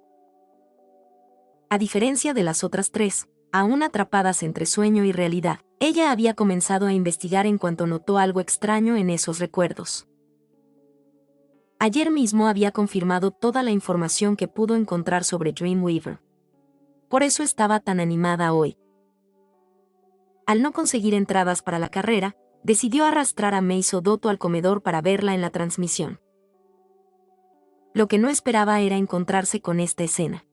A diferencia de las otras tres, aún atrapadas entre sueño y realidad, ella había comenzado a investigar en cuanto notó algo extraño en esos recuerdos. Ayer mismo había confirmado toda la información que pudo encontrar sobre Dreamweaver. Por eso estaba tan animada hoy. Al no conseguir entradas para la carrera, decidió arrastrar a Meizo Dotto al comedor para verla en la transmisión. Lo que no esperaba era encontrarse con esta escena.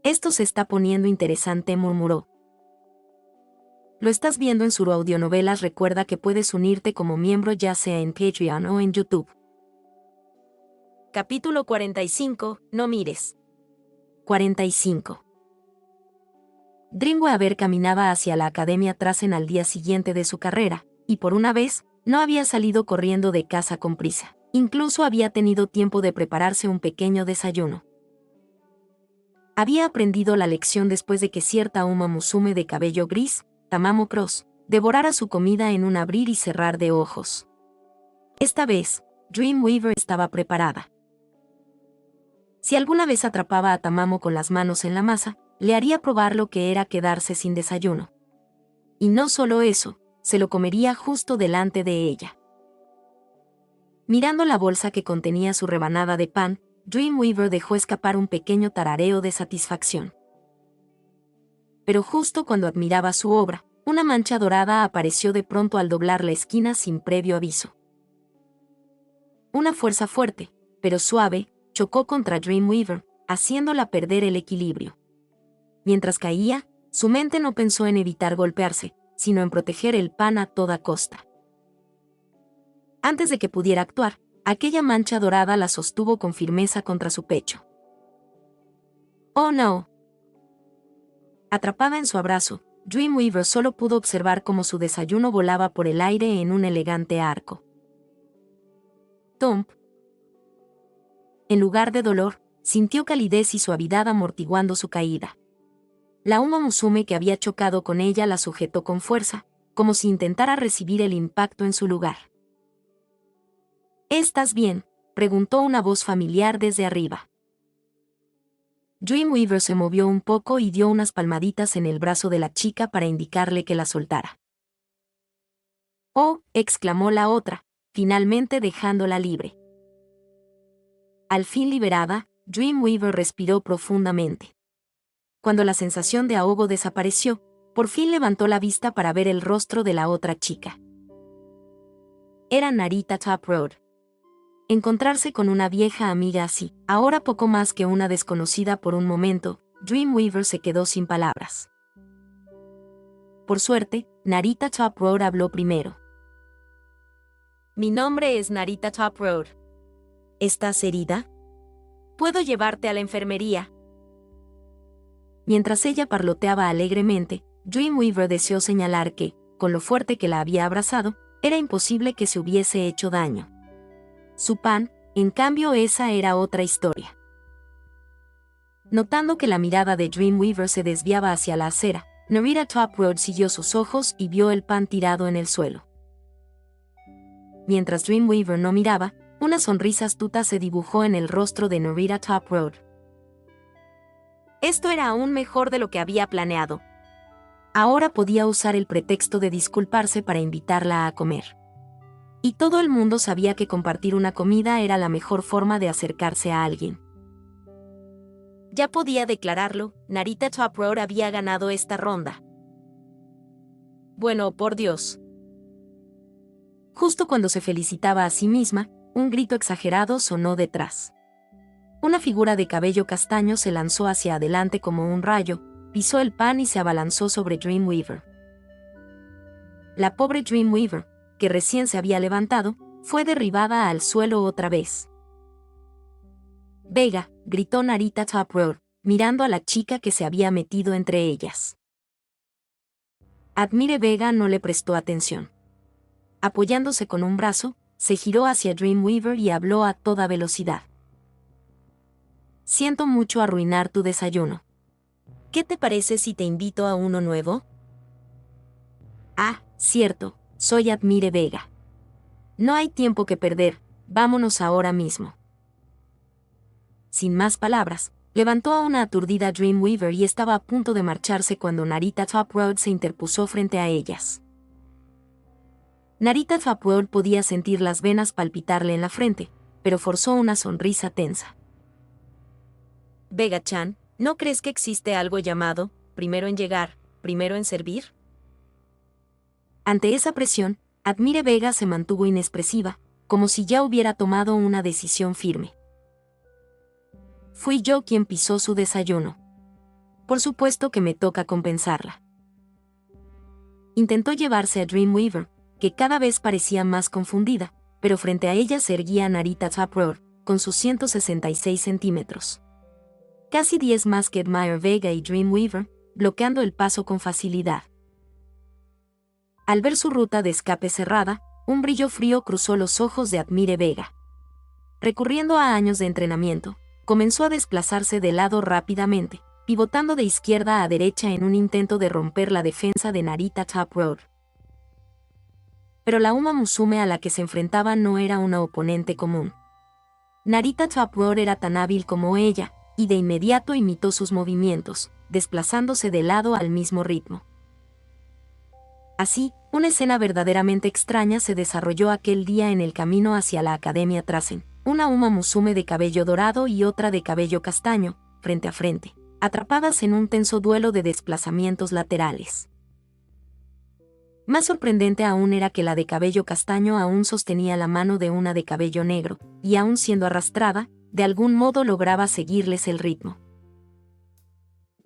Esto se está poniendo interesante, murmuró. Lo estás viendo en Suru Audionovelas. Recuerda que puedes unirte como miembro ya sea en Patreon o en YouTube. Capítulo 45. No mires. 45. Dreamweaver caminaba hacia la Academia Trasen al día siguiente de su carrera, y por una vez, no había salido corriendo de casa con prisa. Incluso había tenido tiempo de prepararse un pequeño desayuno. Había aprendido la lección después de que cierta Uma Musume de cabello gris, Tamamo Cross, devorara su comida en un abrir y cerrar de ojos. Esta vez, Dreamweaver estaba preparada. Si alguna vez atrapaba a Tamamo con las manos en la masa, le haría probar lo que era quedarse sin desayuno. Y no solo eso, se lo comería justo delante de ella. Mirando la bolsa que contenía su rebanada de pan, Dreamweaver dejó escapar un pequeño tarareo de satisfacción. Pero justo cuando admiraba su obra, una mancha dorada apareció de pronto al doblar la esquina sin previo aviso. Una fuerza fuerte, pero suave, chocó contra Dreamweaver, haciéndola perder el equilibrio. Mientras caía, su mente no pensó en evitar golpearse, sino en proteger el pan a toda costa. Antes de que pudiera actuar, aquella mancha dorada la sostuvo con firmeza contra su pecho. ¡Oh no! Atrapada en su abrazo, Dreamweaver solo pudo observar cómo su desayuno volaba por el aire en un elegante arco. Thump. En lugar de dolor, sintió calidez y suavidad amortiguando su caída. La Uma Musume que había chocado con ella la sujetó con fuerza, como si intentara recibir el impacto en su lugar. ¿Estás bien?, preguntó una voz familiar desde arriba. Dreamweaver se movió un poco y dio unas palmaditas en el brazo de la chica para indicarle que la soltara. ¡Oh!, exclamó la otra, finalmente dejándola libre. Al fin liberada, Dreamweaver respiró profundamente. Cuando la sensación de ahogo desapareció, por fin levantó la vista para ver el rostro de la otra chica. Era Narita Taproot. Encontrarse con una vieja amiga así, ahora poco más que una desconocida por un momento, Dreamweaver se quedó sin palabras. Por suerte, Narita Taproot habló primero. Mi nombre es Narita Taproot. ¿Estás herida? ¿Puedo llevarte a la enfermería? Mientras ella parloteaba alegremente, Dreamweaver deseó señalar que, con lo fuerte que la había abrazado, era imposible que se hubiese hecho daño. Su pan, en cambio, esa era otra historia. Notando que la mirada de Dreamweaver se desviaba hacia la acera, Narita Taproot siguió sus ojos y vio el pan tirado en el suelo. Mientras Dreamweaver no miraba, una sonrisa astuta se dibujó en el rostro de Narita Taproot. Esto era aún mejor de lo que había planeado. Ahora podía usar el pretexto de disculparse para invitarla a comer. Y todo el mundo sabía que compartir una comida era la mejor forma de acercarse a alguien. Ya podía declararlo, Narita Taproot había ganado esta ronda. Bueno, por Dios. Justo cuando se felicitaba a sí misma, un grito exagerado sonó detrás. Una figura de cabello castaño se lanzó hacia adelante como un rayo, pisó el pan y se abalanzó sobre Dreamweaver. La pobre Dreamweaver, que recién se había levantado, fue derribada al suelo otra vez. «Vega», gritó Narita Taproot, mirando a la chica que se había metido entre ellas. Admire Vega no le prestó atención. Apoyándose con un brazo, se giró hacia Dreamweaver y habló a toda velocidad. Siento mucho arruinar tu desayuno. ¿Qué te parece si te invito a uno nuevo? Ah, cierto, soy Admire Vega. No hay tiempo que perder, vámonos ahora mismo. Sin más palabras, levantó a una aturdida Dreamweaver y estaba a punto de marcharse cuando Narita Taproot se interpuso frente a ellas. Narita Taproot podía sentir las venas palpitarle en la frente, pero forzó una sonrisa tensa. Vega-chan, ¿no crees que existe algo llamado, primero en llegar, primero en servir? Ante esa presión, Admire Vega se mantuvo inexpresiva, como si ya hubiera tomado una decisión firme. Fui yo quien pisó su desayuno. Por supuesto que me toca compensarla. Intentó llevarse a Dreamweaver, que cada vez parecía más confundida, pero frente a ella se erguía Narita Taproot, con sus 166 centímetros. Casi 10 más que Admire Vega y Dreamweaver, bloqueando el paso con facilidad. Al ver su ruta de escape cerrada, un brillo frío cruzó los ojos de Admire Vega. Recurriendo a años de entrenamiento, comenzó a desplazarse de lado rápidamente, pivotando de izquierda a derecha en un intento de romper la defensa de Narita Taproot. Pero la Uma Musume a la que se enfrentaba no era una oponente común. Narita Taproot era tan hábil como ella, y de inmediato imitó sus movimientos, desplazándose de lado al mismo ritmo. Así, una escena verdaderamente extraña se desarrolló aquel día en el camino hacia la Academia Trasen, una Uma Musume de cabello dorado y otra de cabello castaño, frente a frente, atrapadas en un tenso duelo de desplazamientos laterales. Más sorprendente aún era que la de cabello castaño aún sostenía la mano de una de cabello negro, y aún siendo arrastrada, de algún modo lograba seguirles el ritmo.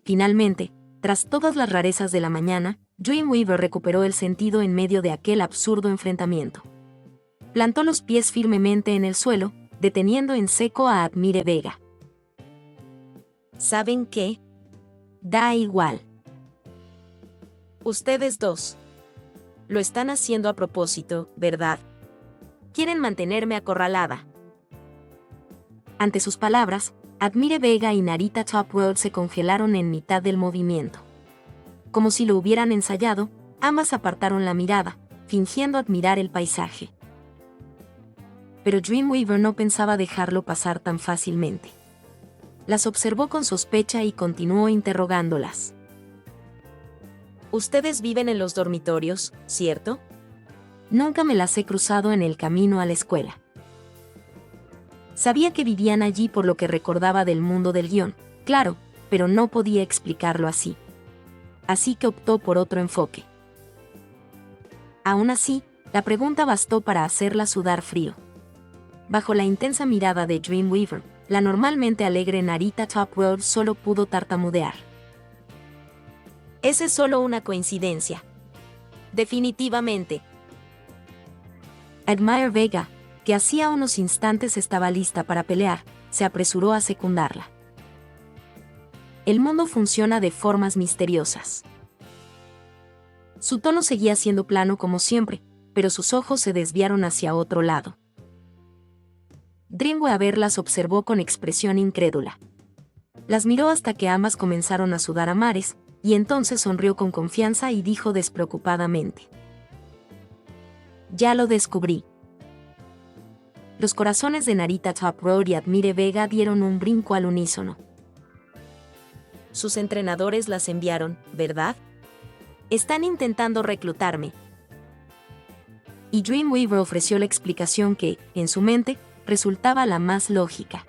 Finalmente, tras todas las rarezas de la mañana, Dreamweaver recuperó el sentido en medio de aquel absurdo enfrentamiento. Plantó los pies firmemente en el suelo, deteniendo en seco a Admire Vega. ¿Saben qué? Da igual. Ustedes dos. Lo están haciendo a propósito, ¿verdad? Quieren mantenerme acorralada. Ante sus palabras, Admire Vega y Narita Taproot se congelaron en mitad del movimiento. Como si lo hubieran ensayado, ambas apartaron la mirada, fingiendo admirar el paisaje. Pero Dreamweaver no pensaba dejarlo pasar tan fácilmente. Las observó con sospecha y continuó interrogándolas. Ustedes viven en los dormitorios, ¿cierto? Nunca me las he cruzado en el camino a la escuela. Sabía que vivían allí por lo que recordaba del mundo del guión, claro, pero no podía explicarlo así. Así que optó por otro enfoque. Aún así, la pregunta bastó para hacerla sudar frío. Bajo la intensa mirada de Dreamweaver, la normalmente alegre Narita Taproot solo pudo tartamudear. Esa es solo una coincidencia. Definitivamente. Admire Vega, que hacía unos instantes estaba lista para pelear, se apresuró a secundarla. El mundo funciona de formas misteriosas. Su tono seguía siendo plano como siempre, pero sus ojos se desviaron hacia otro lado. Dreamweaver las observó con expresión incrédula. Las miró hasta que ambas comenzaron a sudar a mares, y entonces sonrió con confianza y dijo despreocupadamente: Ya lo descubrí. Los corazones de Narita Taproot y Admire Vega dieron un brinco al unísono. Sus entrenadores las enviaron, ¿verdad? Están intentando reclutarme. Y Dreamweaver ofreció la explicación que, en su mente, resultaba la más lógica.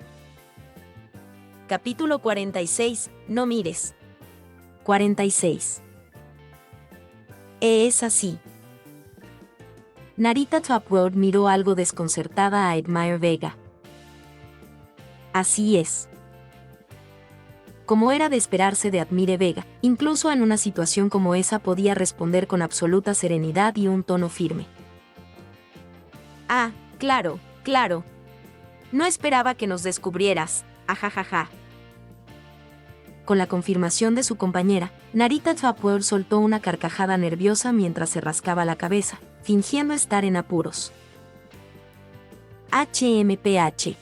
Capítulo 46. No mires. 46. Es así. Narita Taproot miró algo desconcertada a Admire Vega. Así es. Como era de esperarse de Admire Vega, incluso en una situación como esa podía responder con absoluta serenidad y un tono firme. Ah, claro, claro. No esperaba que nos descubrieras, ajajaja. Con la confirmación de su compañera, Narita Taproot soltó una carcajada nerviosa mientras se rascaba la cabeza, fingiendo estar en apuros. HMPH.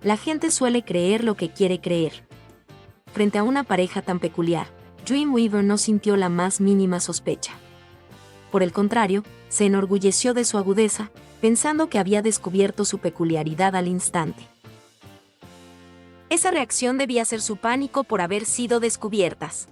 La gente suele creer lo que quiere creer. Frente a una pareja tan peculiar, Dreamweaver no sintió la más mínima sospecha. Por el contrario, se enorgulleció de su agudeza, pensando que había descubierto su peculiaridad al instante. Esa reacción debía ser su pánico por haber sido descubiertas.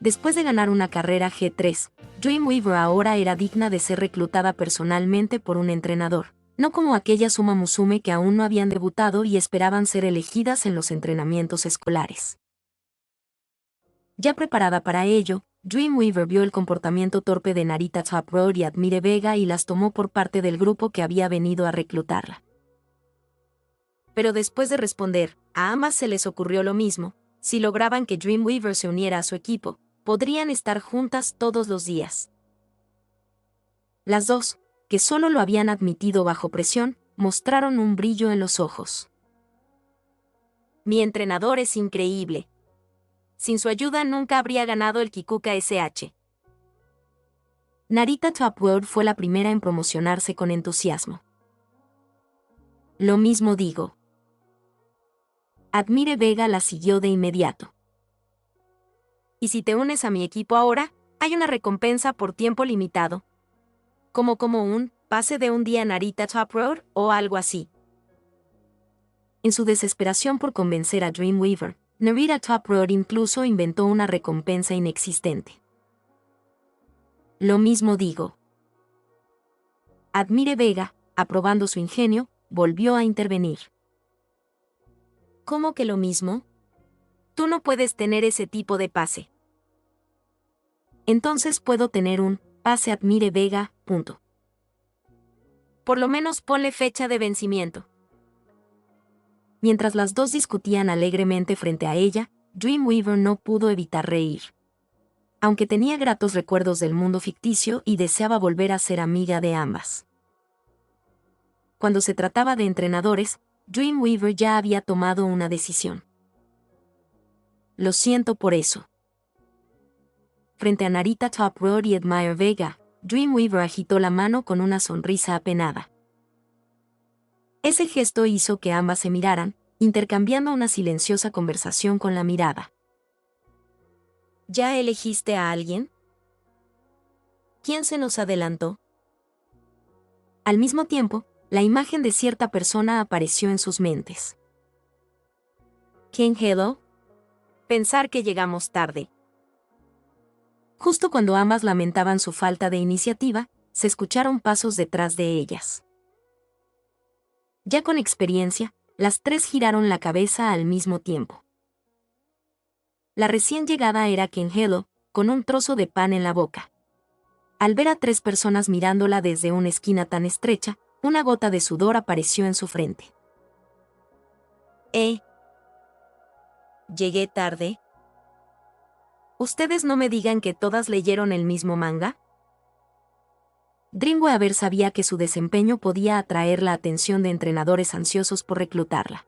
Después de ganar una carrera G3, Dreamweaver ahora era digna de ser reclutada personalmente por un entrenador, no como aquellas Uma Musume que aún no habían debutado y esperaban ser elegidas en los entrenamientos escolares. Ya preparada para ello, Dreamweaver vio el comportamiento torpe de Narita Taproot y Admire Vega y las tomó por parte del grupo que había venido a reclutarla. Pero después de responder, a ambas se les ocurrió lo mismo: si lograban que Dreamweaver se uniera a su equipo, podrían estar juntas todos los días. Las dos, que solo lo habían admitido bajo presión, mostraron un brillo en los ojos. Mi entrenador es increíble. Sin su ayuda nunca habría ganado el Kikuka SH. Narita Top World fue la primera en promocionarse con entusiasmo. Lo mismo digo. Admire Vega la siguió de inmediato. Y si te unes a mi equipo ahora, hay una recompensa por tiempo limitado. Como un pase de un día Narita Top Road o algo así. En su desesperación por convencer a Dreamweaver, Narita Top Road incluso inventó una recompensa inexistente. Lo mismo digo. Admire Vega, aprobando su ingenio, volvió a intervenir. ¿Cómo que lo mismo? Tú no puedes tener ese tipo de pase. Entonces puedo tener un pase Admire Vega, punto. Por lo menos ponle fecha de vencimiento. Mientras las dos discutían alegremente frente a ella, Dreamweaver no pudo evitar reír. Aunque tenía gratos recuerdos del mundo ficticio y deseaba volver a ser amiga de ambas. Cuando se trataba de entrenadores, Dreamweaver ya había tomado una decisión. Lo siento por eso. Frente a Narita Top Road y Admire Vega, Dreamweaver agitó la mano con una sonrisa apenada. Ese gesto hizo que ambas se miraran, intercambiando una silenciosa conversación con la mirada. ¿Ya elegiste a alguien? ¿Quién se nos adelantó? Al mismo tiempo, la imagen de cierta persona apareció en sus mentes. ¿Quién hello? Pensar que llegamos tarde. Justo cuando ambas lamentaban su falta de iniciativa, se escucharon pasos detrás de ellas. Ya con experiencia, las tres giraron la cabeza al mismo tiempo. La recién llegada era Kenhelo, con un trozo de pan en la boca. Al ver a tres personas mirándola desde una esquina tan estrecha, una gota de sudor apareció en su frente. ¿Llegué tarde? ¿Ustedes no me digan que todas leyeron el mismo manga? Dreamweaver sabía que su desempeño podía atraer la atención de entrenadores ansiosos por reclutarla.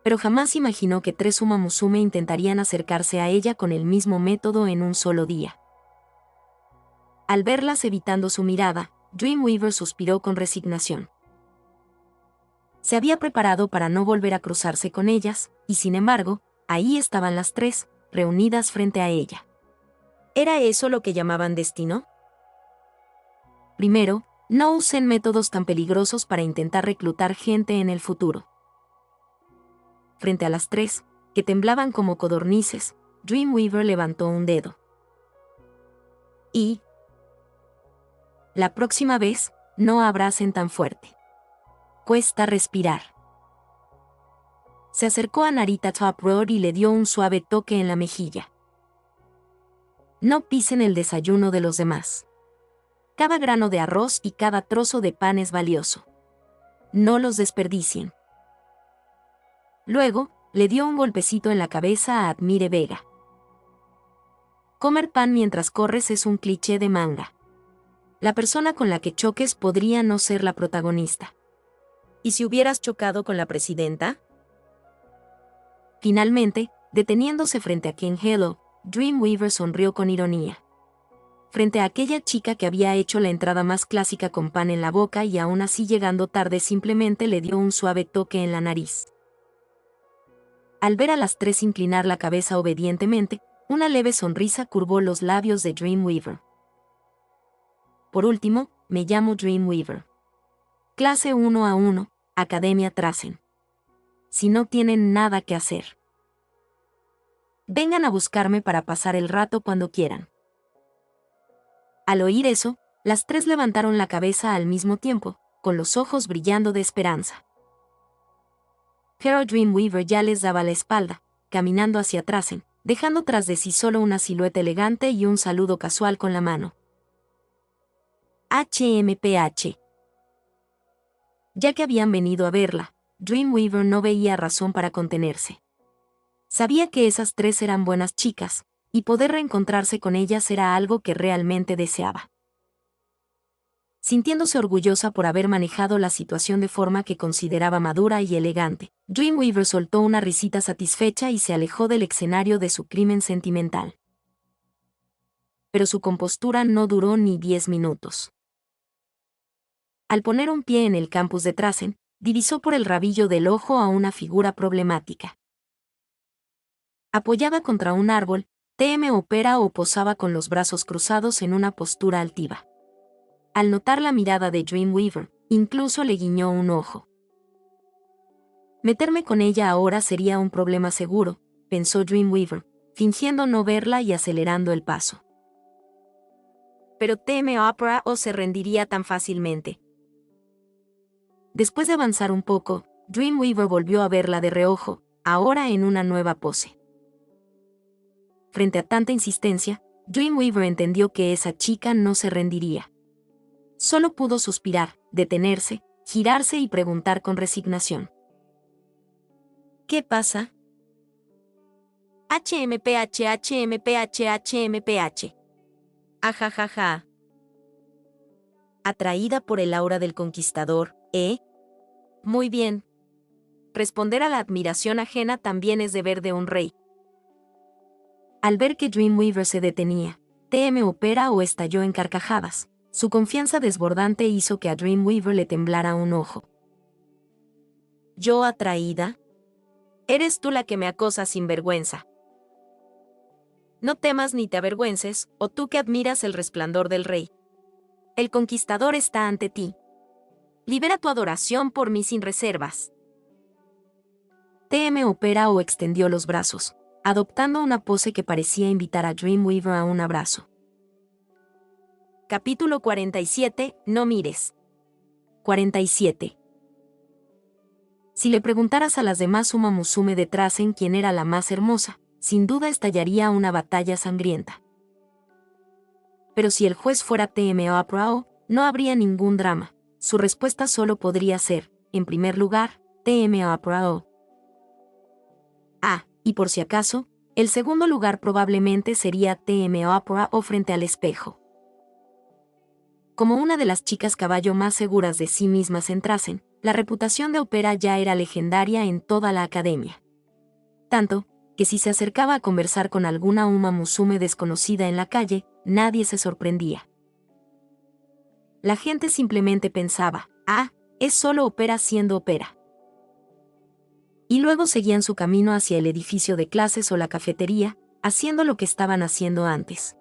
Pero jamás imaginó que tres Uma Musume intentarían acercarse a ella con el mismo método en un solo día. Al verlas evitando su mirada, Dreamweaver suspiró con resignación. Se había preparado para no volver a cruzarse con ellas, y sin embargo, ahí estaban las tres, reunidas frente a ella. ¿Era eso lo que llamaban destino? Primero, no usen métodos tan peligrosos para intentar reclutar gente en el futuro. Frente a las tres, que temblaban como codornices, Dreamweaver levantó un dedo. Y la próxima vez, no abracen tan fuerte. Cuesta respirar. Se acercó a Narita Top Road y le dio un suave toque en la mejilla. No pisen el desayuno de los demás. Cada grano de arroz y cada trozo de pan es valioso. No los desperdicien. Luego, le dio un golpecito en la cabeza a Admire Vega. Comer pan mientras corres es un cliché de manga. La persona con la que choques podría no ser la protagonista. ¿Y si hubieras chocado con la presidenta? Finalmente, deteniéndose frente a Kenhelo, Dreamweaver sonrió con ironía. Frente a aquella chica que había hecho la entrada más clásica con pan en la boca y aún así llegando tarde simplemente le dio un suave toque en la nariz. Al ver a las tres inclinar la cabeza obedientemente, una leve sonrisa curvó los labios de Dreamweaver. Por último, me llamo Dreamweaver. Clase 1A1, Academia Trasen. Si no tienen nada que hacer, vengan a buscarme para pasar el rato cuando quieran. Al oír eso, las tres levantaron la cabeza al mismo tiempo, con los ojos brillando de esperanza. Pero Dreamweaver ya les daba la espalda, caminando hacia atrás, dejando tras de sí solo una silueta elegante y un saludo casual con la mano. HMPH. Ya que habían venido a verla, Dreamweaver no veía razón para contenerse. Sabía que esas tres eran buenas chicas, y poder reencontrarse con ellas era algo que realmente deseaba. Sintiéndose orgullosa por haber manejado la situación de forma que consideraba madura y elegante, Dreamweaver soltó una risita satisfecha y se alejó del escenario de su crimen sentimental. Pero su compostura no duró ni 10 minutos. Al poner un pie en el campus de Trasen, divisó por el rabillo del ojo a una figura problemática. Apoyada contra un árbol, TM Opera o posaba con los brazos cruzados en una postura altiva. Al notar la mirada de Dreamweaver, incluso le guiñó un ojo. Meterme con ella ahora sería un problema seguro, pensó Dreamweaver, fingiendo no verla y acelerando el paso. Pero TM Opera o se rendiría tan fácilmente. Después de avanzar un poco, Dreamweaver volvió a verla de reojo, ahora en una nueva pose. Frente a tanta insistencia, Dreamweaver entendió que esa chica no se rendiría. Solo pudo suspirar, detenerse, girarse y preguntar con resignación. ¿Qué pasa? HMPH. Ajajaja. Atraída por el aura del conquistador, ¿eh? Muy bien. Responder a la admiración ajena también es deber de un rey. Al ver que Dreamweaver se detenía, TM Opera o estalló en carcajadas. Su confianza desbordante hizo que a Dreamweaver le temblara un ojo. ¿Yo atraída? Eres tú la que me acosa sin vergüenza. No temas ni te avergüences, o tú que admiras el resplandor del rey. El conquistador está ante ti. Libera tu adoración por mí sin reservas. TM Opera o extendió los brazos, adoptando una pose que parecía invitar a Dreamweaver a un abrazo. Capítulo 47. No mires. 47. Si le preguntaras a las demás Uma Musume de Trasen quién era la más hermosa, sin duda estallaría una batalla sangrienta. Pero si el juez fuera TM Opera, no habría ningún drama. Su respuesta solo podría ser, en primer lugar, TM Opera. Y por si acaso, el segundo lugar probablemente sería TM Opera frente al espejo. Como una de las chicas caballo más seguras de sí mismas en Trasen, la reputación de Opera ya era legendaria en toda la academia. Tanto, que si se acercaba a conversar con alguna Uma Musume desconocida en la calle, nadie se sorprendía. La gente simplemente pensaba, es solo Opera siendo Opera. Y luego seguían su camino hacia el edificio de clases o la cafetería, haciendo lo que estaban haciendo antes.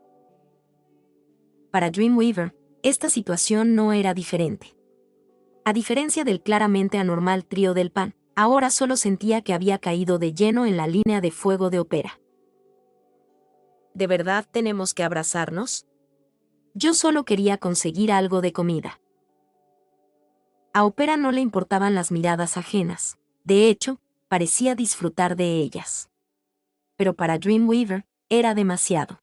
Para Dreamweaver, esta situación no era diferente. A diferencia del claramente anormal trío del pan, ahora solo sentía que había caído de lleno en la línea de fuego de Opera. ¿De verdad tenemos que abrazarnos? Yo solo quería conseguir algo de comida. A Opera no le importaban las miradas ajenas, de hecho, parecía disfrutar de ellas. Pero para Dreamweaver, era demasiado.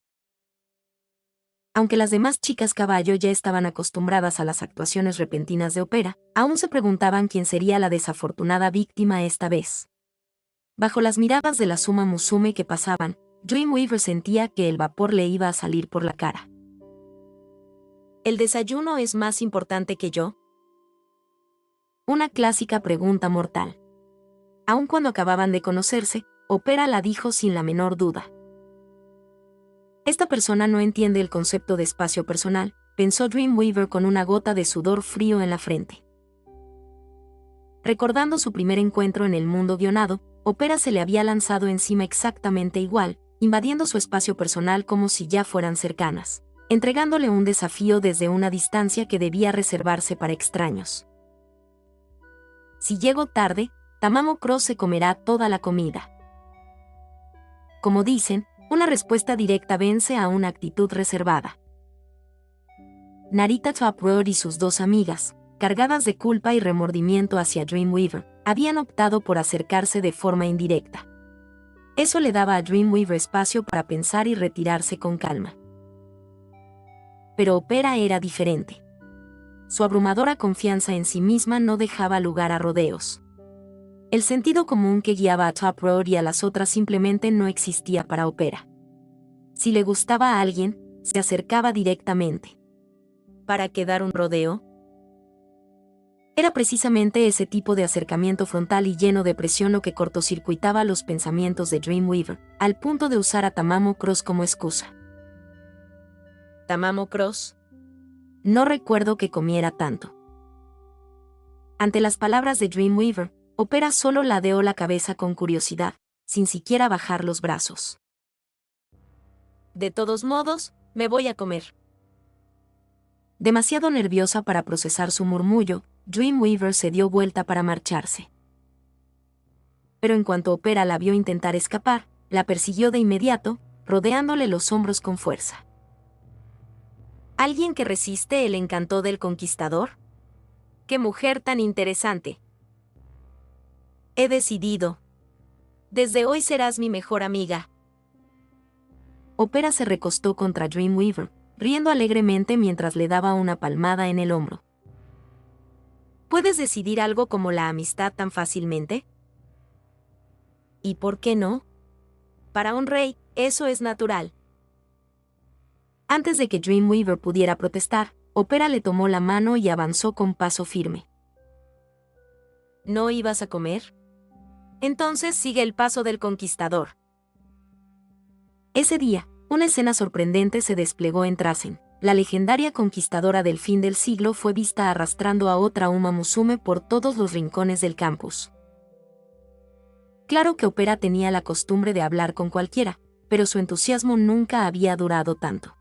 Aunque las demás chicas caballo ya estaban acostumbradas a las actuaciones repentinas de Opera, aún se preguntaban quién sería la desafortunada víctima esta vez. Bajo las miradas de las Uma Musume que pasaban, Dreamweaver sentía que el vapor le iba a salir por la cara. ¿El desayuno es más importante que yo? Una clásica pregunta mortal. Aun cuando acababan de conocerse, Opera la dijo sin la menor duda. Esta persona no entiende el concepto de espacio personal, pensó Dreamweaver con una gota de sudor frío en la frente. Recordando su primer encuentro en el mundo guionado, Opera se le había lanzado encima exactamente igual, invadiendo su espacio personal como si ya fueran cercanas, entregándole un desafío desde una distancia que debía reservarse para extraños. Si llego tarde, Tamamo Cross se comerá toda la comida. Como dicen, una respuesta directa vence a una actitud reservada. Narita Uproar y sus dos amigas, cargadas de culpa y remordimiento hacia Dreamweaver, habían optado por acercarse de forma indirecta. Eso le daba a Dreamweaver espacio para pensar y retirarse con calma. Pero Opera era diferente. Su abrumadora confianza en sí misma no dejaba lugar a rodeos. El sentido común que guiaba a Top Road y a las otras simplemente no existía para Opera. Si le gustaba a alguien, se acercaba directamente. ¿Para qué dar un rodeo? Era precisamente ese tipo de acercamiento frontal y lleno de presión lo que cortocircuitaba los pensamientos de Dreamweaver, al punto de usar a Tamamo Cross como excusa. ¿Tamamo Cross? No recuerdo que comiera tanto. Ante las palabras de Dreamweaver, Opera solo ladeó la cabeza con curiosidad, sin siquiera bajar los brazos. De todos modos, me voy a comer. Demasiado nerviosa para procesar su murmullo, Dreamweaver se dio vuelta para marcharse. Pero en cuanto Opera la vio intentar escapar, la persiguió de inmediato, rodeándole los hombros con fuerza. ¿Alguien que resiste el encanto del conquistador? ¡Qué mujer tan interesante! He decidido. Desde hoy serás mi mejor amiga. Opera se recostó contra Dreamweaver, riendo alegremente mientras le daba una palmada en el hombro. ¿Puedes decidir algo como la amistad tan fácilmente? ¿Y por qué no? Para un rey, eso es natural. Antes de que Dreamweaver pudiera protestar, Opera le tomó la mano y avanzó con paso firme. ¿No ibas a comer? Entonces sigue el paso del conquistador. Ese día, una escena sorprendente se desplegó en Trasen. La legendaria conquistadora del fin del siglo fue vista arrastrando a otra Uma Musume por todos los rincones del campus. Claro que Opera tenía la costumbre de hablar con cualquiera, pero su entusiasmo nunca había durado tanto.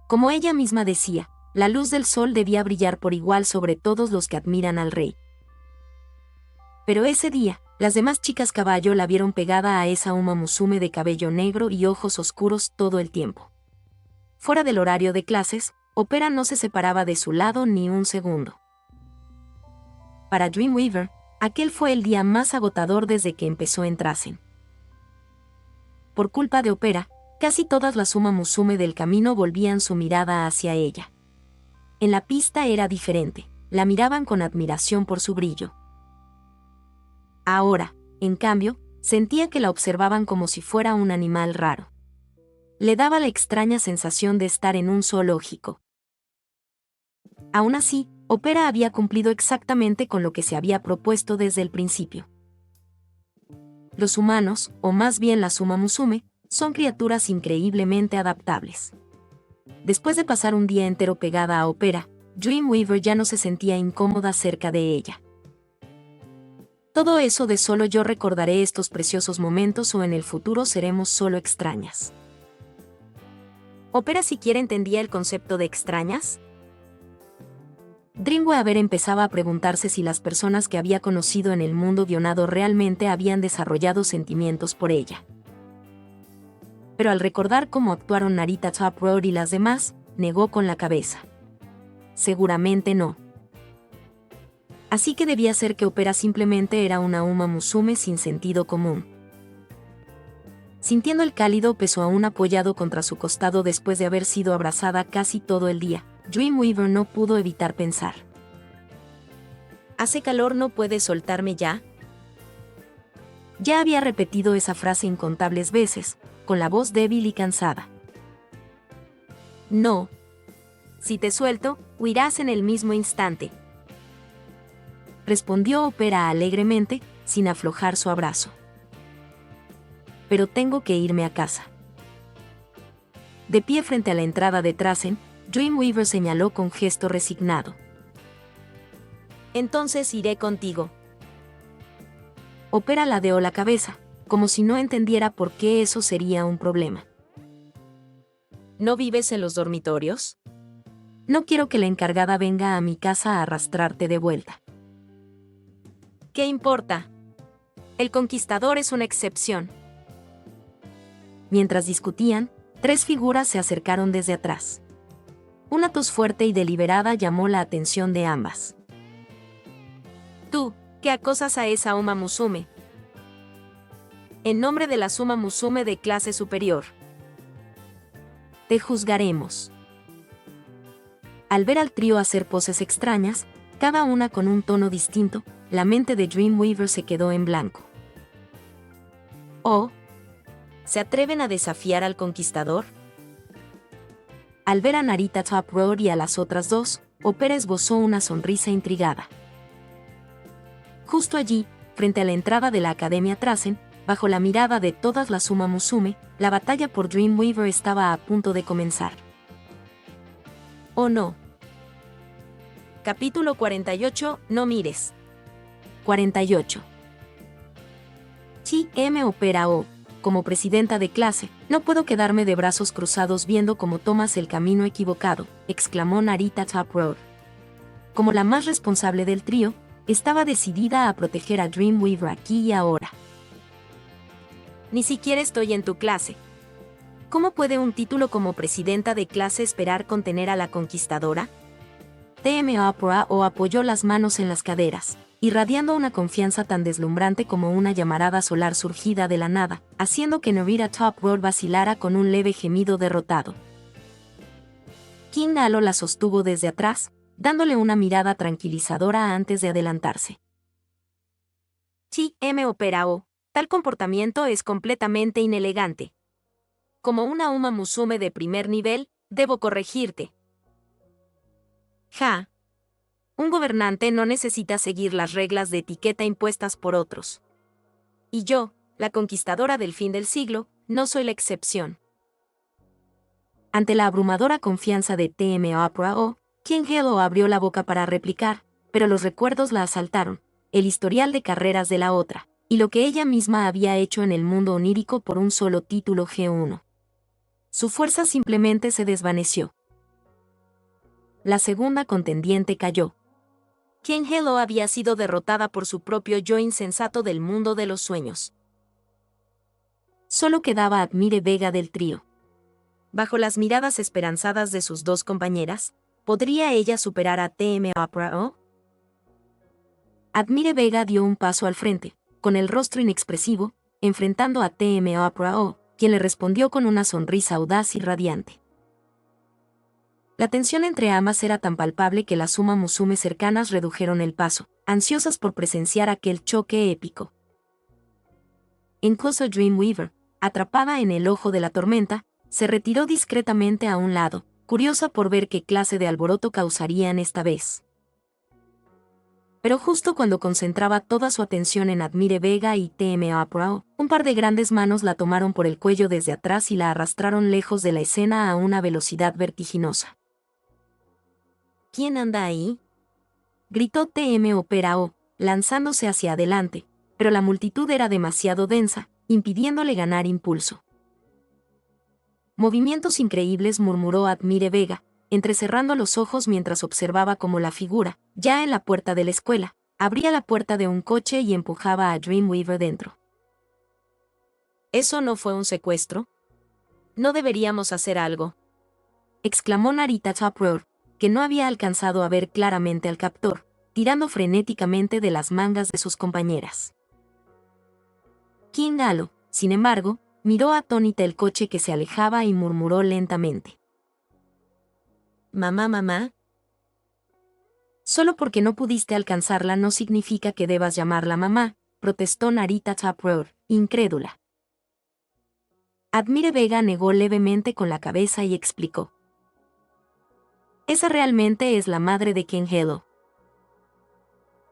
Como ella misma decía, la luz del sol debía brillar por igual sobre todos los que admiran al rey. Pero ese día, las demás chicas caballo la vieron pegada a esa Uma Musume de cabello negro y ojos oscuros todo el tiempo. Fuera del horario de clases, Opera no se separaba de su lado ni un segundo. Para Dreamweaver, aquel fue el día más agotador desde que empezó en Trasen. Por culpa de Opera, casi todas las Uma Musume del camino volvían su mirada hacia ella. En la pista era diferente, la miraban con admiración por su brillo. Ahora, en cambio, sentía que la observaban como si fuera un animal raro. Le daba la extraña sensación de estar en un zoológico. Aún así, Opera había cumplido exactamente con lo que se había propuesto desde el principio. Los humanos, o más bien las Uma Musume, son criaturas increíblemente adaptables. Después de pasar un día entero pegada a Opera, Dreamweaver ya no se sentía incómoda cerca de ella. Todo eso de solo yo recordaré estos preciosos momentos o en el futuro seremos solo extrañas. ¿Opera siquiera entendía el concepto de extrañas? Dreamweaver empezaba a preguntarse si las personas que había conocido en el mundo guionado realmente habían desarrollado sentimientos por ella. Pero al recordar cómo actuaron Narita Top Road y las demás, negó con la cabeza. Seguramente no. Así que debía ser que Opera simplemente era una Uma Musume sin sentido común. Sintiendo el cálido peso aún apoyado contra su costado después de haber sido abrazada casi todo el día, Dreamweaver no pudo evitar pensar. ¿Hace calor, no puedes soltarme ya? Ya había repetido esa frase incontables veces, con la voz débil y cansada. No. Si te suelto, huirás en el mismo instante. Respondió Opera alegremente, sin aflojar su abrazo. Pero tengo que irme a casa. De pie frente a la entrada de Trasen, Dreamweaver señaló con gesto resignado. Entonces iré contigo. Opera ladeó la cabeza, como si no entendiera por qué eso sería un problema. ¿No vives en los dormitorios? No quiero que la encargada venga a mi casa a arrastrarte de vuelta. ¿Qué importa? El conquistador es una excepción. Mientras discutían, tres figuras se acercaron desde atrás. Una tos fuerte y deliberada llamó la atención de ambas. Tú, ¿qué acosas a esa Uma Musume? En nombre de la Uma Musume de clase superior. Te juzgaremos. Al ver al trío hacer poses extrañas, cada una con un tono distinto, la mente de Dreamweaver se quedó en blanco. ¿Oh? ¿Se atreven a desafiar al conquistador? Al ver a Narita Top Road y a las otras dos, Opera esbozó una sonrisa intrigada. Justo allí, frente a la entrada de la Academia Trasen, bajo la mirada de todas las Uma Musume, la batalla por Dreamweaver estaba a punto de comenzar. ¿Oh no? Capítulo 48, no mires. 48. M. Opera O. Como presidenta de clase, no puedo quedarme de brazos cruzados viendo cómo tomas el camino equivocado, exclamó Narita Top Road. Como la más responsable del trío, estaba decidida a proteger a Dreamweaver aquí y ahora. Ni siquiera estoy en tu clase. ¿Cómo puede un título como presidenta de clase esperar contener a la conquistadora? Opera O apoyó las manos en las caderas, irradiando una confianza tan deslumbrante como una llamarada solar surgida de la nada, haciendo que Narita Top Road vacilara con un leve gemido derrotado. King Halo la sostuvo desde atrás, dándole una mirada tranquilizadora antes de adelantarse. M. Opera O, tal comportamiento es completamente inelegante. Como una Uma Musume de primer nivel, debo corregirte. Ja. Un gobernante no necesita seguir las reglas de etiqueta impuestas por otros. Y yo, la conquistadora del fin del siglo, no soy la excepción. Ante la abrumadora confianza de Opera O, King Halo abrió la boca para replicar, pero los recuerdos la asaltaron, el historial de carreras de la otra, y lo que ella misma había hecho en el mundo onírico por un solo título G1. Su fuerza simplemente se desvaneció. La segunda contendiente cayó. King Halo había sido derrotada por su propio yo insensato del mundo de los sueños. Solo quedaba Admire Vega del trío. Bajo las miradas esperanzadas de sus dos compañeras, ¿podría ella superar a Opera O? Admire Vega dio un paso al frente, con el rostro inexpresivo, enfrentando a Opera O, quien le respondió con una sonrisa audaz y radiante. La tensión entre ambas era tan palpable que las Uma Musume cercanas redujeron el paso, ansiosas por presenciar aquel choque épico. Incluso Dreamweaver, atrapada en el ojo de la tormenta, se retiró discretamente a un lado, curiosa por ver qué clase de alboroto causarían esta vez. Pero justo cuando concentraba toda su atención en Admire Vega y Opera O, un par de grandes manos la tomaron por el cuello desde atrás y la arrastraron lejos de la escena a una velocidad vertiginosa. ¿Quién anda ahí?, gritó Opera O, lanzándose hacia adelante, pero la multitud era demasiado densa, impidiéndole ganar impulso. Movimientos increíbles, murmuró Admire Vega, entrecerrando los ojos mientras observaba cómo la figura, ya en la puerta de la escuela, abría la puerta de un coche y empujaba a Dreamweaver dentro. ¿Eso no fue un secuestro? ¿No deberíamos hacer algo?, exclamó Narita Top Road, que no había alcanzado a ver claramente al captor, tirando frenéticamente de las mangas de sus compañeras. King Halo, sin embargo, miró atónita el coche que se alejaba y murmuró lentamente. Mamá. Solo porque no pudiste alcanzarla no significa que debas llamarla mamá, protestó Narita Top Road, incrédula. Admire Vega negó levemente con la cabeza y explicó. Esa realmente es la madre de King Halo.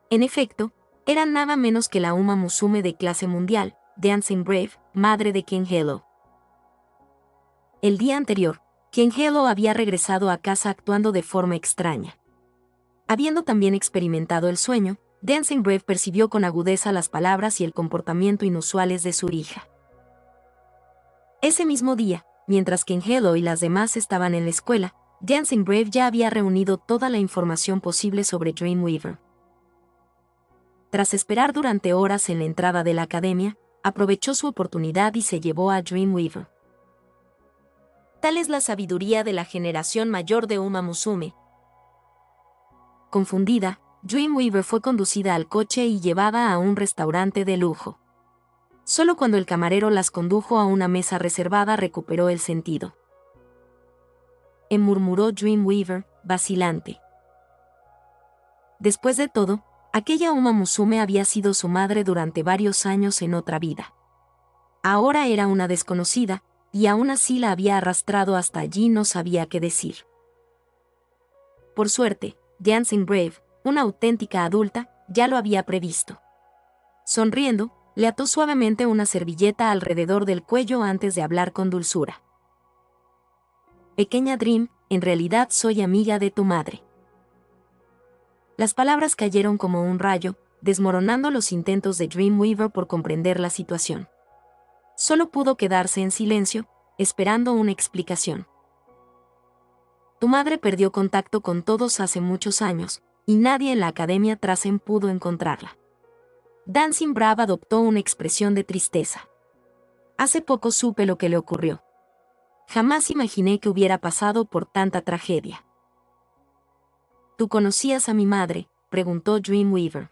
En efecto, era nada menos que la Uma Musume de clase mundial, Dancing Brave, madre de King Halo. El día anterior, King Halo había regresado a casa actuando de forma extraña. Habiendo también experimentado el sueño, Dancing Brave percibió con agudeza las palabras y el comportamiento inusuales de su hija. Ese mismo día, mientras King Halo y las demás estaban en la escuela, Dancing Brave ya había reunido toda la información posible sobre Dreamweaver. Tras esperar durante horas en la entrada de la academia, aprovechó su oportunidad y se llevó a Dreamweaver. Tal es la sabiduría de la generación mayor de Uma Musume. Confundida, Dreamweaver fue conducida al coche y llevada a un restaurante de lujo. Solo cuando el camarero las condujo a una mesa reservada recuperó el sentido. Murmuró Dreamweaver, vacilante. Después de todo, Aquella Uma Musume había sido su madre durante varios años en otra vida. Ahora era una desconocida, y aún así la había arrastrado hasta allí, no sabía qué decir. Por suerte, Dancing Brave, una auténtica adulta, ya lo había previsto. Sonriendo, le ató suavemente una servilleta alrededor del cuello antes de hablar con dulzura. Pequeña Dream, en realidad soy amiga de tu madre. Las palabras cayeron como un rayo, desmoronando los intentos de Dreamweaver por comprender la situación. Solo pudo quedarse en silencio, esperando una explicación. Tu madre perdió contacto con todos hace muchos años, y nadie en la Academia Trasen pudo encontrarla. Dancing Brave adoptó una expresión de tristeza. Hace poco supe lo que le ocurrió. Jamás imaginé que hubiera pasado por tanta tragedia. ¿Tú conocías a mi madre?, preguntó Dreamweaver.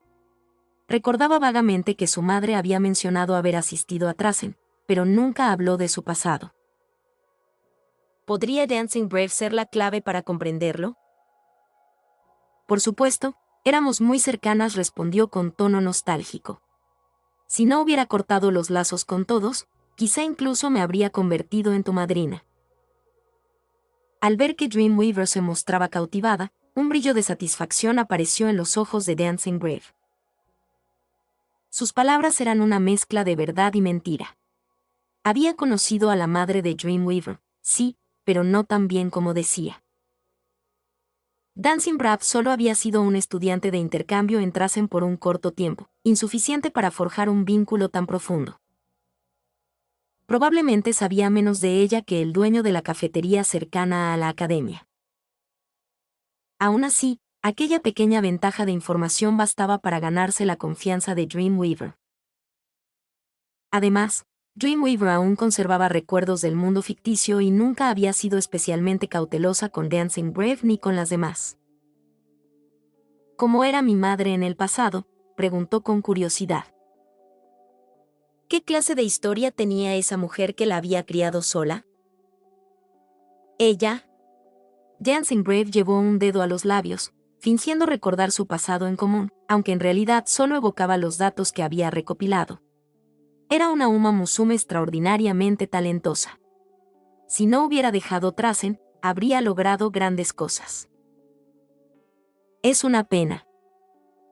Recordaba vagamente que su madre había mencionado haber asistido a Trasen, pero nunca habló de su pasado. ¿Podría Dancing Brave ser la clave para comprenderlo? Por supuesto, éramos muy cercanas, respondió con tono nostálgico. Si no hubiera cortado los lazos con todos, quizá incluso me habría convertido en tu madrina. Al ver que Dreamweaver se mostraba cautivada, un brillo de satisfacción apareció en los ojos de Dancing Brave. Sus palabras eran una mezcla de verdad y mentira. Había conocido a la madre de Dreamweaver, sí, pero no tan bien como decía. Dancing Brave solo había sido un estudiante de intercambio en Trasen por un corto tiempo, insuficiente para forjar un vínculo tan profundo. Probablemente sabía menos de ella que el dueño de la cafetería cercana a la academia. Aún así, aquella pequeña ventaja de información bastaba para ganarse la confianza de Dreamweaver. Además, Dreamweaver aún conservaba recuerdos del mundo ficticio y nunca había sido especialmente cautelosa con Dancing Brave ni con las demás. ¿Cómo era mi madre en el pasado?, preguntó con curiosidad. ¿Qué clase de historia tenía esa mujer que la había criado sola? Ella. Dancing Brave llevó un dedo a los labios, fingiendo recordar su pasado en común, aunque en realidad solo evocaba los datos que había recopilado. Era una Uma Musume extraordinariamente talentosa. Si no hubiera dejado Trasen, habría logrado grandes cosas. Es una pena.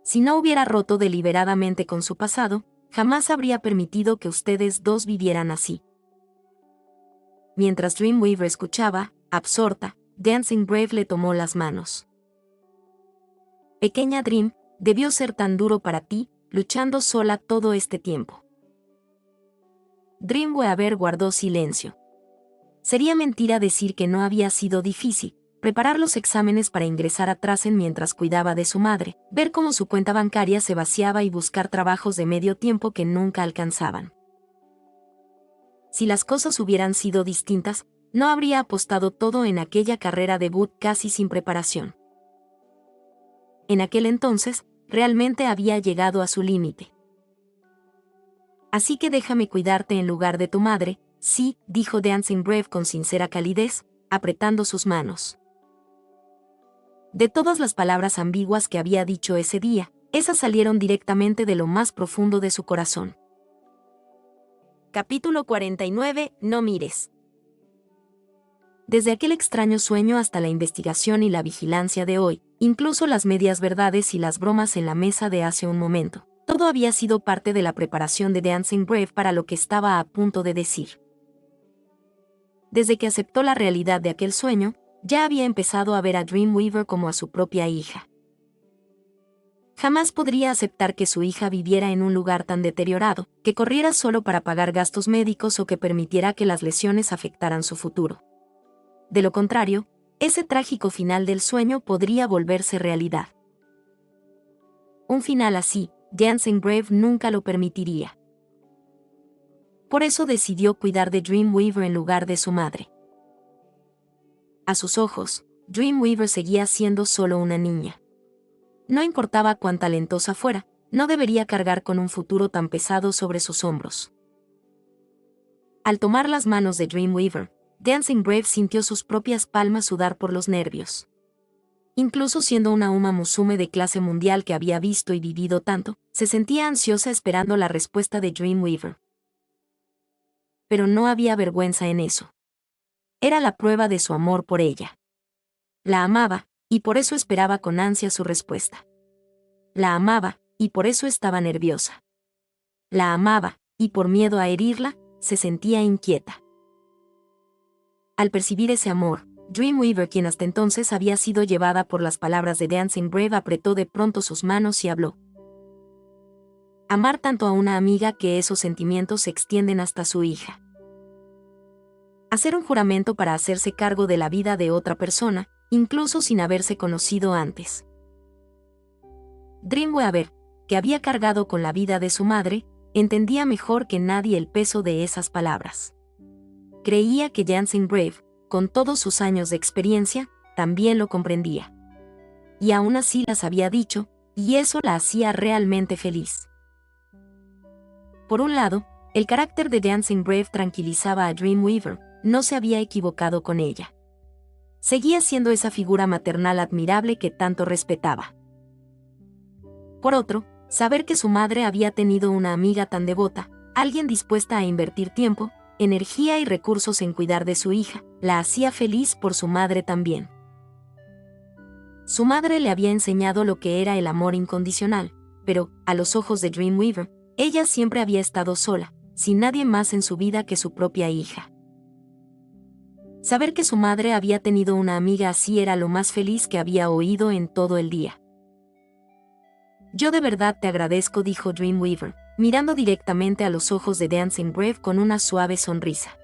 Si no hubiera roto deliberadamente con su pasado, jamás habría permitido que ustedes dos vivieran así. Mientras Dreamweaver escuchaba, absorta, Dancing Brave le tomó las manos. Pequeña Dream, debió ser tan duro para ti, luchando sola todo este tiempo. Dreamweaver guardó silencio. Sería mentira decir que no había sido difícil preparar los exámenes para ingresar a Trasen mientras cuidaba de su madre, ver cómo su cuenta bancaria se vaciaba y buscar trabajos de medio tiempo que nunca alcanzaban. Si las cosas hubieran sido distintas, no habría apostado todo en aquella carrera debut casi sin preparación. En aquel entonces, realmente había llegado a su límite. Así que déjame cuidarte en lugar de tu madre, sí, dijo Dancing Brave con sincera calidez, apretando sus manos. De todas las palabras ambiguas que había dicho ese día, esas salieron directamente de lo más profundo de su corazón. Capítulo 49. No mires. Desde aquel extraño sueño hasta la investigación y la vigilancia de hoy, incluso las medias verdades y las bromas en la mesa de hace un momento, todo había sido parte de la preparación de Dancing Brave para lo que estaba a punto de decir. Desde que aceptó la realidad de aquel sueño, ya había empezado a ver a Dreamweaver como a su propia hija. Jamás podría aceptar que su hija viviera en un lugar tan deteriorado, que corriera solo para pagar gastos médicos o que permitiera que las lesiones afectaran su futuro. De lo contrario, ese trágico final del sueño podría volverse realidad. Un final así, Dancing Brave nunca lo permitiría. Por eso decidió cuidar de Dreamweaver en lugar de su madre. A sus ojos, Dreamweaver seguía siendo solo una niña. No importaba cuán talentosa fuera, no debería cargar con un futuro tan pesado sobre sus hombros. Al tomar las manos de Dreamweaver, Dancing Brave sintió sus propias palmas sudar por los nervios. Incluso siendo una Uma Musume de clase mundial que había visto y vivido tanto, se sentía ansiosa esperando la respuesta de Dreamweaver. Pero no había vergüenza en eso. Era la prueba de su amor por ella. La amaba, y por eso esperaba con ansia su respuesta. La amaba, y por eso estaba nerviosa. La amaba, y por miedo a herirla, se sentía inquieta. Al percibir ese amor, Dreamweaver, quien hasta entonces había sido llevada por las palabras de Dancing Brave, apretó de pronto sus manos y habló. Amar tanto a una amiga que esos sentimientos se extienden hasta su hija. Hacer un juramento para hacerse cargo de la vida de otra persona, incluso sin haberse conocido antes. Dreamweaver, que había cargado con la vida de su madre, entendía mejor que nadie el peso de esas palabras. Creía que Dancing Brave, con todos sus años de experiencia, también lo comprendía. Y aún así las había dicho, y eso la hacía realmente feliz. Por un lado, el carácter de Dancing Brave tranquilizaba a Dreamweaver, no se había equivocado con ella. Seguía siendo esa figura maternal admirable que tanto respetaba. Por otro, saber que su madre había tenido una amiga tan devota, alguien dispuesta a invertir tiempo, energía y recursos en cuidar de su hija, la hacía feliz por su madre también. Su madre le había enseñado lo que era el amor incondicional, pero, a los ojos de Dreamweaver, ella siempre había estado sola, sin nadie más en su vida que su propia hija. Saber que su madre había tenido una amiga así era lo más feliz que había oído en todo el día. Yo de verdad te agradezco, dijo Dreamweaver, mirando directamente a los ojos de Dancing Brave con una suave sonrisa.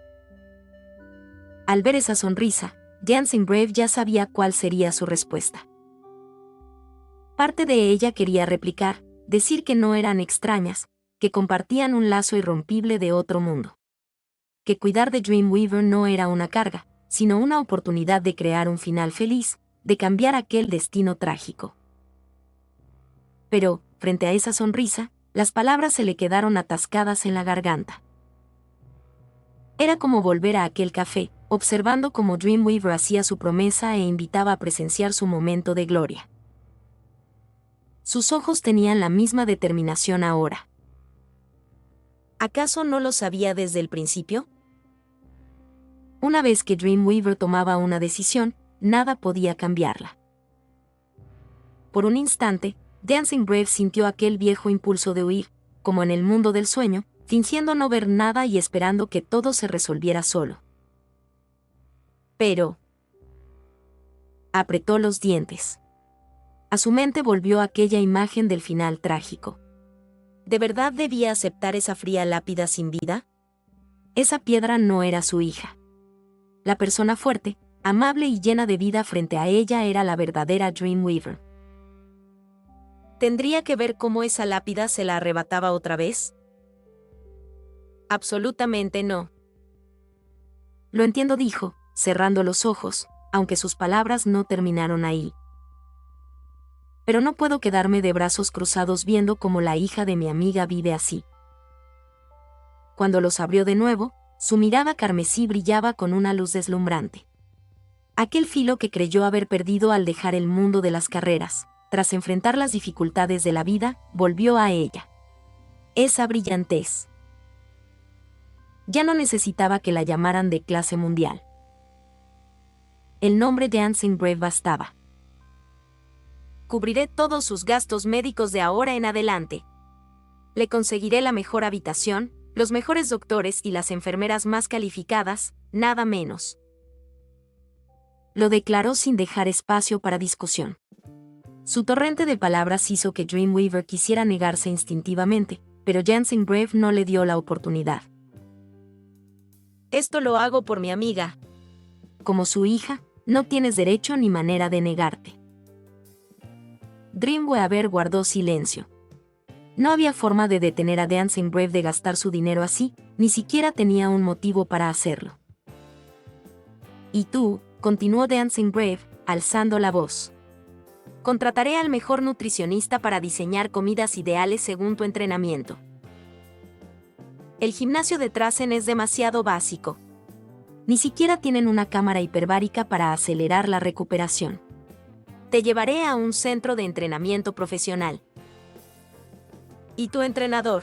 Al ver esa sonrisa, Dancing Brave ya sabía cuál sería su respuesta. Parte de ella quería replicar, decir que no eran extrañas, que compartían un lazo irrompible de otro mundo. Que cuidar de Dreamweaver no era una carga, sino una oportunidad de crear un final feliz, de cambiar aquel destino trágico. Pero, frente a esa sonrisa, las palabras se le quedaron atascadas en la garganta. Era como volver a aquel café, observando cómo Dreamweaver hacía su promesa e invitaba a presenciar su momento de gloria. Sus ojos tenían la misma determinación ahora. ¿Acaso no lo sabía desde el principio? Una vez que Dreamweaver tomaba una decisión, nada podía cambiarla. Por un instante, Dancing Brave sintió aquel viejo impulso de huir, como en el mundo del sueño, fingiendo no ver nada y esperando que todo se resolviera solo. Pero apretó los dientes. A su mente volvió aquella imagen del final trágico. ¿De verdad debía aceptar esa fría lápida sin vida? Esa piedra no era su hija. La persona fuerte, amable y llena de vida frente a ella era la verdadera Dreamweaver. ¿Tendría que ver cómo esa lápida se la arrebataba otra vez? Absolutamente no. Lo entiendo, dijo, cerrando los ojos, aunque sus palabras no terminaron ahí. Pero no puedo quedarme de brazos cruzados viendo cómo la hija de mi amiga vive así. Cuando los abrió de nuevo, su mirada carmesí brillaba con una luz deslumbrante. Aquel filo que creyó haber perdido al dejar el mundo de las carreras, tras enfrentar las dificultades de la vida, volvió a ella. Esa brillantez. Ya no necesitaba que la llamaran de clase mundial. El nombre de Dancing Brave bastaba. Cubriré todos sus gastos médicos de ahora en adelante. Le conseguiré la mejor habitación, los mejores doctores y las enfermeras más calificadas, nada menos. Lo declaró sin dejar espacio para discusión. Su torrente de palabras hizo que Dreamweaver quisiera negarse instintivamente, pero Dancing Brave no le dio la oportunidad. Esto lo hago por mi amiga. Como su hija, no tienes derecho ni manera de negarte. Dreamweaver guardó silencio. No había forma de detener a Dancing Brave de gastar su dinero así, ni siquiera tenía un motivo para hacerlo. Y tú, continuó Dancing Brave, alzando la voz. Contrataré al mejor nutricionista para diseñar comidas ideales según tu entrenamiento. El gimnasio de Trasen es demasiado básico. Ni siquiera tienen una cámara hiperbárica para acelerar la recuperación. Te llevaré a un centro de entrenamiento profesional. ¿Y tu entrenador?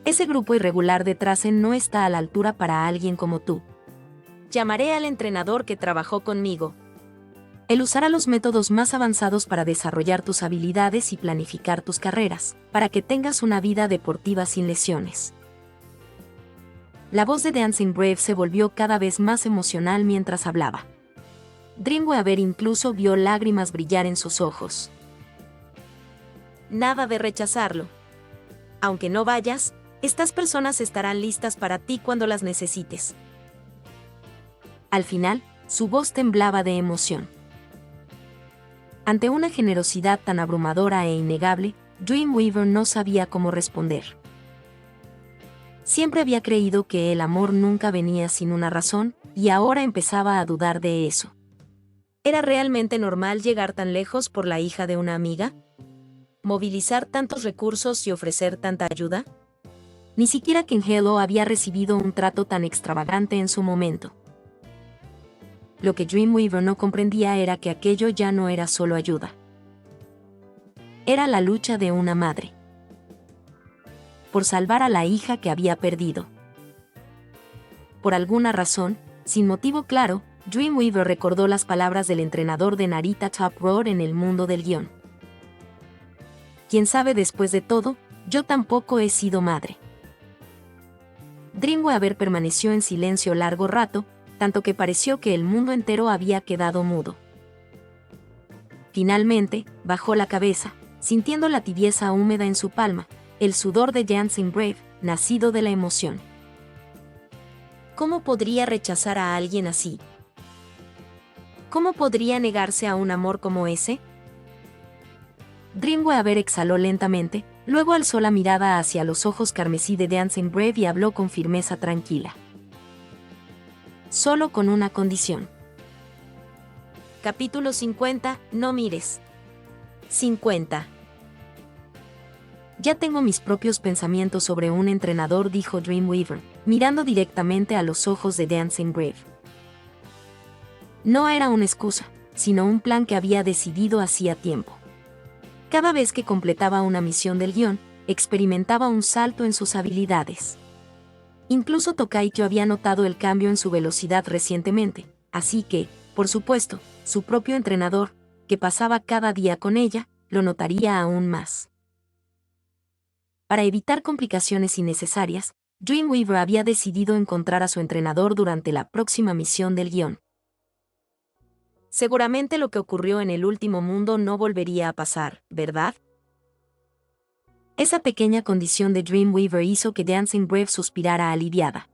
Ese grupo irregular de Trasen no está a la altura para alguien como tú. Llamaré al entrenador que trabajó conmigo. Él usará los métodos más avanzados para desarrollar tus habilidades y planificar tus carreras, para que tengas una vida deportiva sin lesiones. La voz de Dancing Brave se volvió cada vez más emocional mientras hablaba. Dreamweaver incluso vio lágrimas brillar en sus ojos. Nada de rechazarlo. Aunque no vayas, estas personas estarán listas para ti cuando las necesites. Al final, su voz temblaba de emoción. Ante una generosidad tan abrumadora e innegable, Dreamweaver no sabía cómo responder. Siempre había creído que el amor nunca venía sin una razón, y ahora empezaba a dudar de eso. ¿Era realmente normal llegar tan lejos por la hija de una amiga? ¿Movilizar tantos recursos y ofrecer tanta ayuda? Ni siquiera Ken Hello había recibido un trato tan extravagante en su momento. Lo que Dreamweaver no comprendía era que aquello ya no era solo ayuda. Era la lucha de una madre. Por salvar a la hija que había perdido. Por alguna razón, sin motivo claro, Dreamweaver recordó las palabras del entrenador de Narita Top Road en el mundo del guión. Quién sabe, después de todo, yo tampoco he sido madre. Dreamweaver permaneció en silencio largo rato, tanto que pareció que el mundo entero había quedado mudo. Finalmente, bajó la cabeza, sintiendo la tibieza húmeda en su palma, el sudor de Dancing Brave, nacido de la emoción. ¿Cómo podría rechazar a alguien así? ¿Cómo podría negarse a un amor como ese? Dreamweaver exhaló lentamente, luego alzó la mirada hacia los ojos carmesí de Dancing Brave y habló con firmeza tranquila. Solo con una condición. Capítulo 50, no mires. 50. Ya tengo mis propios pensamientos sobre un entrenador, dijo Dreamweaver, mirando directamente a los ojos de Dancing Brave. No era una excusa, sino un plan que había decidido hacía tiempo. Cada vez que completaba una misión del guión, experimentaba un salto en sus habilidades. Incluso Tokaicho había notado el cambio en su velocidad recientemente, así que, por supuesto, su propio entrenador, que pasaba cada día con ella, lo notaría aún más. Para evitar complicaciones innecesarias, Dreamweaver había decidido encontrar a su entrenador durante la próxima misión del guión. Seguramente lo que ocurrió en el último mundo no volvería a pasar, ¿verdad? Esa pequeña condición de Dreamweaver hizo que Dancing Brave suspirara aliviada.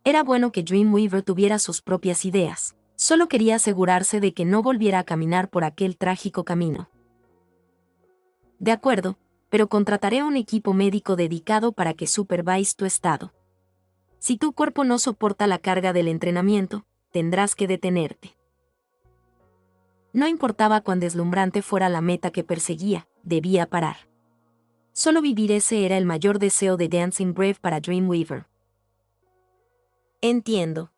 Era bueno que Dreamweaver tuviera sus propias ideas, solo quería asegurarse de que no volviera a caminar por aquel trágico camino. De acuerdo, pero contrataré un equipo médico dedicado para que supervise tu estado. Si tu cuerpo no soporta la carga del entrenamiento, tendrás que detenerte. No importaba cuán deslumbrante fuera la meta que perseguía, debía parar. Solo vivir, ese era el mayor deseo de Dancing Brave para Dreamweaver. Entiendo.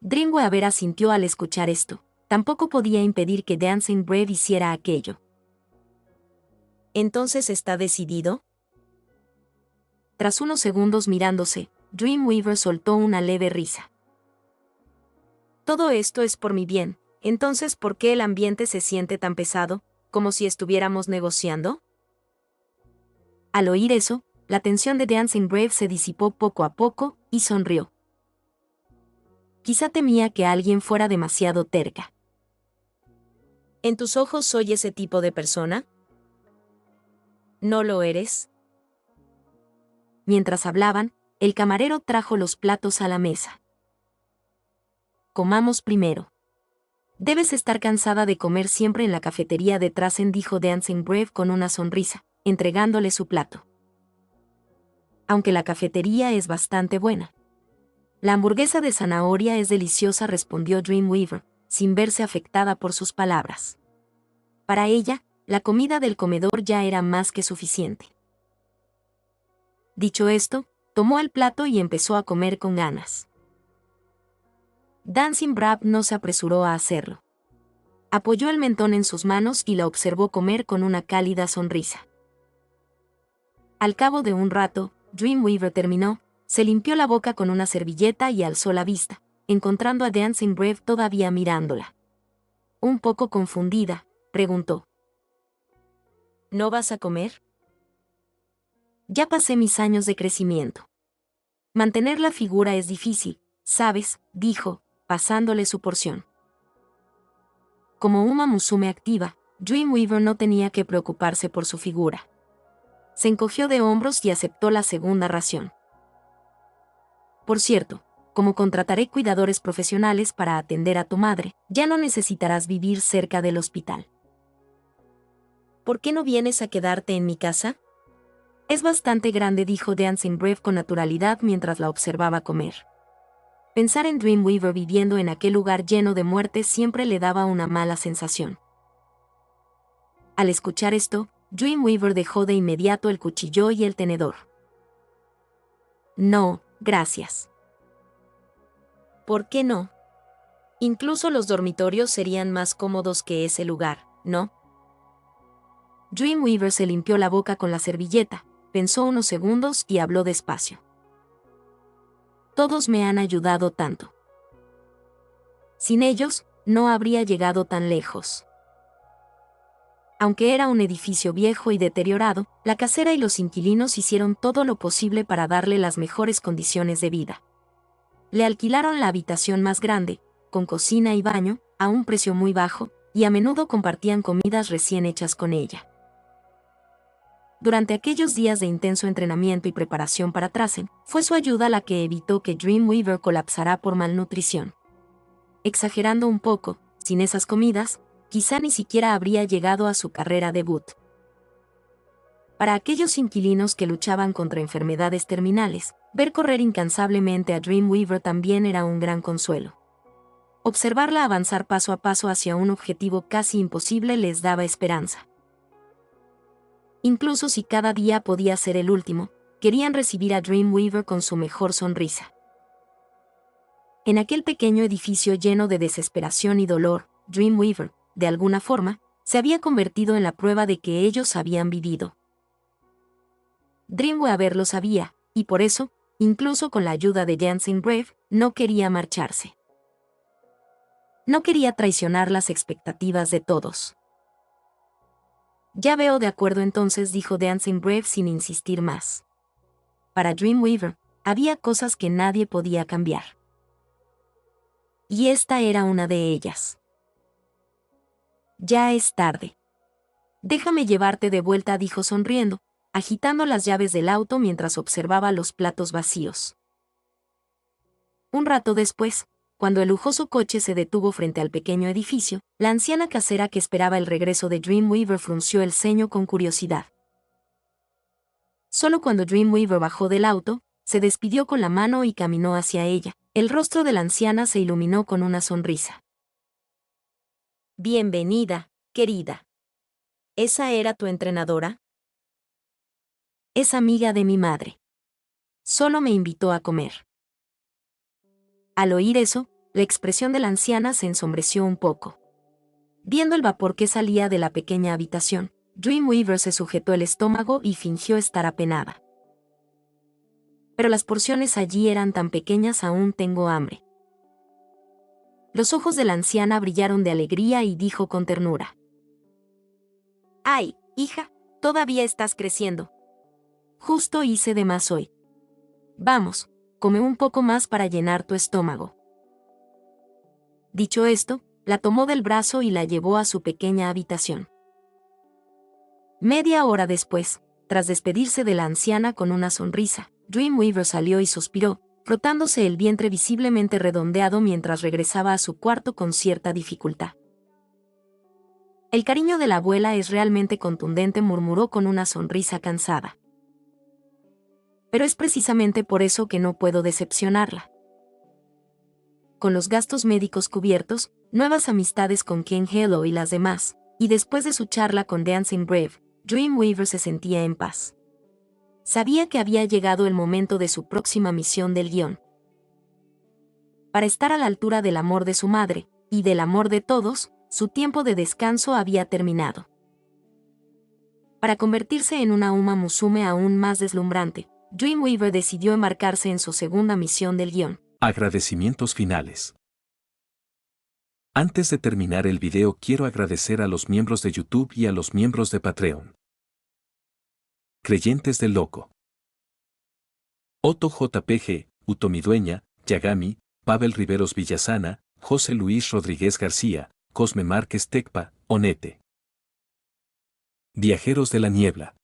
Dreamweaver asintió al escuchar esto. Tampoco podía impedir que Dancing Brave hiciera aquello. ¿Entonces está decidido? Tras unos segundos mirándose, Dreamweaver soltó una leve risa. Todo esto es por mi bien. Entonces, ¿por qué el ambiente se siente tan pesado, como si estuviéramos negociando? Al oír eso, la tensión de Dancing Brave se disipó poco a poco, y sonrió. Quizá temía que alguien fuera demasiado terca. ¿En tus ojos soy ese tipo de persona? ¿No lo eres? Mientras hablaban, el camarero trajo los platos a la mesa. Comamos primero. Debes estar cansada de comer siempre en la cafetería de Trasen, dijo Dancing Brave con una sonrisa, entregándole su plato. Aunque la cafetería es bastante buena. La hamburguesa de zanahoria es deliciosa, respondió Dreamweaver, sin verse afectada por sus palabras. Para ella, la comida del comedor ya era más que suficiente. Dicho esto, tomó el plato y empezó a comer con ganas. Dancing Brave no se apresuró a hacerlo. Apoyó el mentón en sus manos y la observó comer con una cálida sonrisa. Al cabo de un rato, Dreamweaver terminó, se limpió la boca con una servilleta y alzó la vista, encontrando a Dancing Brave todavía mirándola. Un poco confundida, preguntó: ¿No vas a comer? Ya pasé mis años de crecimiento. Mantener la figura es difícil, ¿sabes?, dijo, pasándole su porción. Como una musume activa, Dreamweaver no tenía que preocuparse por su figura. Se encogió de hombros y aceptó la segunda ración. Por cierto, como contrataré cuidadores profesionales para atender a tu madre, ya no necesitarás vivir cerca del hospital. ¿Por qué no vienes a quedarte en mi casa? Es bastante grande, dijo Dancing Brave con naturalidad mientras la observaba comer. Pensar en Dreamweaver viviendo en aquel lugar lleno de muerte siempre le daba una mala sensación. Al escuchar esto, Dreamweaver dejó de inmediato el cuchillo y el tenedor. No, gracias. ¿Por qué no? Incluso los dormitorios serían más cómodos que ese lugar, ¿no? Dreamweaver se limpió la boca con la servilleta, pensó unos segundos y habló despacio. Todos me han ayudado tanto. Sin ellos, no habría llegado tan lejos. Aunque era un edificio viejo y deteriorado, la casera y los inquilinos hicieron todo lo posible para darle las mejores condiciones de vida. Le alquilaron la habitación más grande, con cocina y baño, a un precio muy bajo, y a menudo compartían comidas recién hechas con ella. Durante aquellos días de intenso entrenamiento y preparación para Trasen, fue su ayuda la que evitó que Dreamweaver colapsara por malnutrición. Exagerando un poco, sin esas comidas, quizá ni siquiera habría llegado a su carrera debut. Para aquellos inquilinos que luchaban contra enfermedades terminales, ver correr incansablemente a Dreamweaver también era un gran consuelo. Observarla avanzar paso a paso hacia un objetivo casi imposible les daba esperanza. Incluso si cada día podía ser el último, querían recibir a Dreamweaver con su mejor sonrisa. En aquel pequeño edificio lleno de desesperación y dolor, Dreamweaver, de alguna forma, se había convertido en la prueba de que ellos habían vivido. Dreamweaver lo sabía, y por eso, incluso con la ayuda de Dancing Brave, no quería marcharse. No quería traicionar las expectativas de todos. Ya veo, de acuerdo entonces, dijo Dancing Brave sin insistir más. Para Dreamweaver, había cosas que nadie podía cambiar. Y esta era una de ellas. Ya es tarde. Déjame llevarte de vuelta, dijo sonriendo, agitando las llaves del auto mientras observaba los platos vacíos. Un rato después, cuando el lujoso coche se detuvo frente al pequeño edificio, la anciana casera que esperaba el regreso de Dreamweaver frunció el ceño con curiosidad. Solo cuando Dreamweaver bajó del auto, se despidió con la mano y caminó hacia ella. El rostro de la anciana se iluminó con una sonrisa. Bienvenida, querida. ¿Esa era tu entrenadora? Es amiga de mi madre. Solo me invitó a comer. Al oír eso, la expresión de la anciana se ensombreció un poco. Viendo el vapor que salía de la pequeña habitación, Dreamweaver se sujetó el estómago y fingió estar apenada. Pero las porciones allí eran tan pequeñas, aún tengo hambre. Los ojos de la anciana brillaron de alegría y dijo con ternura: ¡Ay, hija, todavía estás creciendo! Justo hice de más hoy. Vamos, come un poco más para llenar tu estómago. Dicho esto, la tomó del brazo y la llevó a su pequeña habitación. Media hora después, tras despedirse de la anciana con una sonrisa, Dreamweaver salió y suspiró, frotándose el vientre visiblemente redondeado mientras regresaba a su cuarto con cierta dificultad. El cariño de la abuela es realmente contundente, murmuró con una sonrisa cansada. Pero es precisamente por eso que no puedo decepcionarla. Con los gastos médicos cubiertos, nuevas amistades con Ken Hello y las demás, y después de su charla con Dancing Brave, Dreamweaver se sentía en paz. Sabía que había llegado el momento de su próxima misión del guión. Para estar a la altura del amor de su madre, y del amor de todos, Su tiempo de descanso había terminado. Para convertirse en una Uma Musume aún más deslumbrante, Dreamweaver decidió embarcarse en su segunda misión del guión. Agradecimientos finales. Antes de terminar el video quiero agradecer a los miembros de YouTube y a los miembros de Patreon. Creyentes del Loco. Otto JPG, Utomidueña, Yagami, Pavel Riveros Villasana, José Luis Rodríguez García, Cosme Márquez Tecpa, Onete. Viajeros de la Niebla.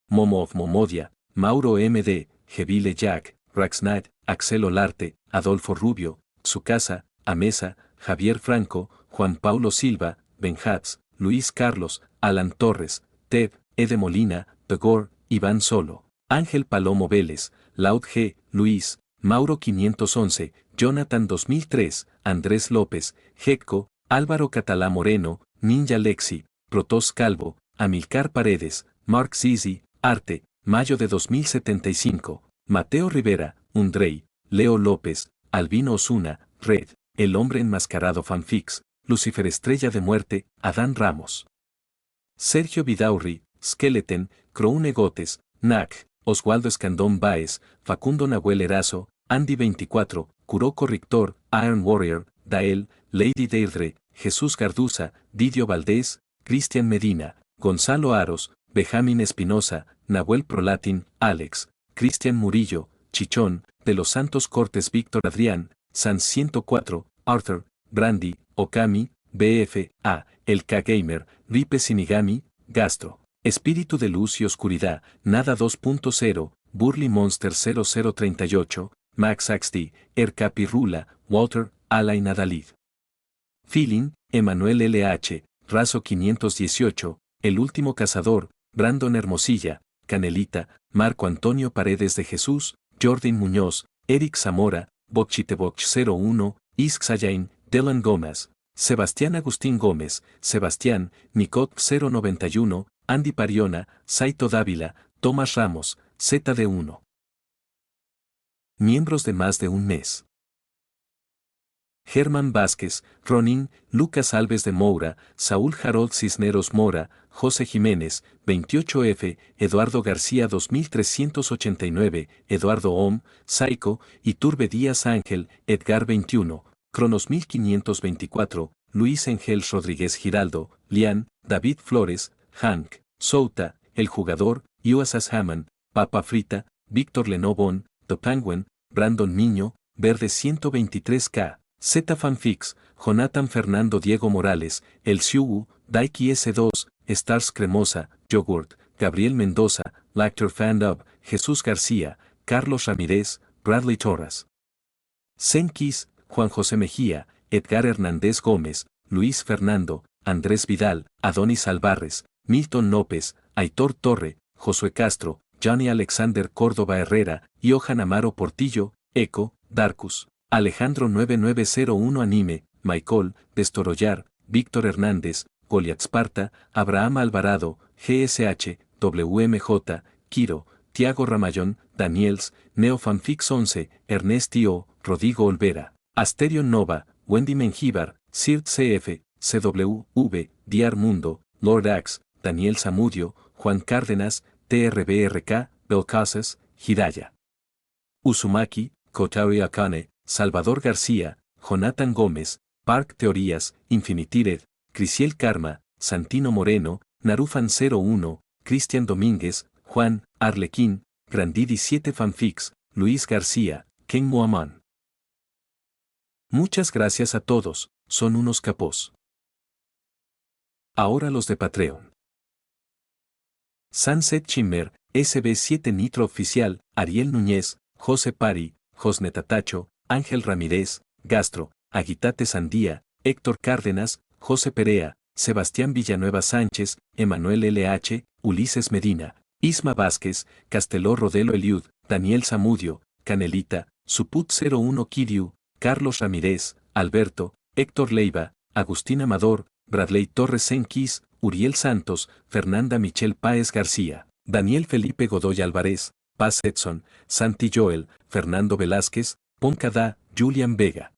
Momo of Momodia, Mauro MD, Gevile Jack, Raxnat, Axel Olarte, Adolfo Rubio, Tsukasa, Amesa, Javier Franco, Juan Paulo Silva, Benjats, Luis Carlos, Alan Torres, Ted, Ede Molina, Pegor, Iván Solo, Ángel Palomo Vélez, Laud G, Luis, Mauro 511, Jonathan 2003, Andrés López, Jecco, Álvaro Catalá Moreno, Ninja Lexi, Protos Calvo, Amilcar Paredes, Mark Zizi, Arte, Mayo de 2075, Mateo Rivera, Undrey, Leo López, Albino Osuna, Red, El Hombre Enmascarado Fanfics, Lucifer Estrella de Muerte, Adán Ramos. Sergio Vidaurri, Skeleton, Croune Gotes, Nac, Oswaldo Escandón Báez, Facundo Nahuel Erazo, Andy 24, Kuroko Rictor, Iron Warrior, Dael, Lady Deirdre, Jesús Garduza, Didio Valdés, Cristian Medina, Gonzalo Aros, Benjamín Espinosa, Nahuel Prolatin, Alex, Cristian Murillo, Chichón, de los Santos Cortes Víctor Adrián, Sans 104, Arthur, Brandy, Okami, BF, A, El K-Gamer, Ripe Sinigami, Gastro, Espíritu de Luz y Oscuridad, Nada 2.0, Burly Monster 0038, Max XD, Ercapirrula, Walter, Alain Nadalid. Feeling, Emanuel LH, Razo 518, El Último Cazador, Brandon Hermosilla, Canelita, Marco Antonio Paredes de Jesús, Jordan Muñoz, Eric Zamora, Bochiteboch 01, Isk Sayain, Dylan Gómez, Sebastián Agustín Gómez, Sebastián, Nicot 091, Andy Pariona, Saito Dávila, Tomás Ramos, ZD1. Miembros de más de un mes. Germán Vázquez, Ronin, Lucas Alves de Moura, Saúl Harold Cisneros Mora, José Jiménez, 28F, Eduardo García 2389, Eduardo Om, Saico, Iturbe Díaz Ángel, Edgar 21, Cronos 1524, Luis Engel Rodríguez Giraldo, Lian, David Flores, Hank, Souta, El Jugador, USS Hammond, Papa Frita, Víctor Lenobón, The Penguin, Brandon Niño, Verde 123K, Z Fanfics, Jonathan Fernando Diego Morales, El Siugu, Daiki S2, Stars Cremosa, Yogurt, Gabriel Mendoza, Lactor Fandub, Jesús García, Carlos Ramírez, Bradley Torres. Senkis, Juan José Mejía, Edgar Hernández Gómez, Luis Fernando, Andrés Vidal, Adonis Alvarez, Milton López, Aitor Torre, Josué Castro, Johnny Alexander Córdoba Herrera, Johan Amaro Portillo, Eco, Darkus, Alejandro 9901 Anime, Michael, Destorollar, Víctor Hernández, Goliath Sparta, Abraham Alvarado, GSH, WMJ, Kiro, Tiago Ramayón, Daniels, Neofanfix 11, Ernestio, Rodrigo Olvera, Asterion Nova, Wendy Mengíbar, Sirt CF, CWV, Diar Mundo, Lord Axe, Daniel Zamudio, Juan Cárdenas, TRBRK, Belcasas, Hidaya. Uzumaki, Kotari Akane, Salvador García, Jonathan Gómez, Park Teorías, Infinited, Crisiel Karma, Santino Moreno, Narufan 01, Cristian Domínguez, Juan, Arlequín, Grandidi 7 Fanfics, Luis García, Ken Muaman. Muchas gracias a todos, son unos capos. Ahora los de Patreon. Sunset Chimmer, SB7 Nitro Oficial, Ariel Núñez, José Pari, Josne Tatacho, Ángel Ramírez, Gastro, Aguitate Sandía, Héctor Cárdenas, José Perea, Sebastián Villanueva Sánchez, Emanuel LH, Ulises Medina, Isma Vázquez, Casteló Rodelo Eliud, Daniel Zamudio, Canelita, Suput 01 Kiriu, Carlos Ramírez, Alberto, Héctor Leiva, Agustín Amador, Bradley Torres Senkis, Uriel Santos, Fernanda Michelle Páez García, Daniel Felipe Godoy Álvarez, Paz Edson, Santi Joel, Fernando Velázquez, Poncada, Julian Vega.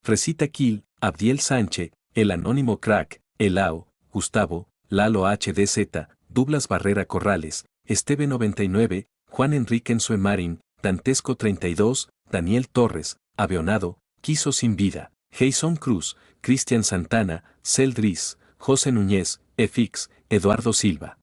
Fresita Kill, Abdiel Sánchez, El Anónimo Crack, Elao, Gustavo, Lalo HDZ, Douglas Barrera Corrales, Esteve 99, Juan Enrique Ensuemarin, Dantesco 32, Daniel Torres, Abeonado, Quiso Sin Vida, Jason Cruz, Cristian Santana, Celdris, José Núñez, FX, Eduardo Silva.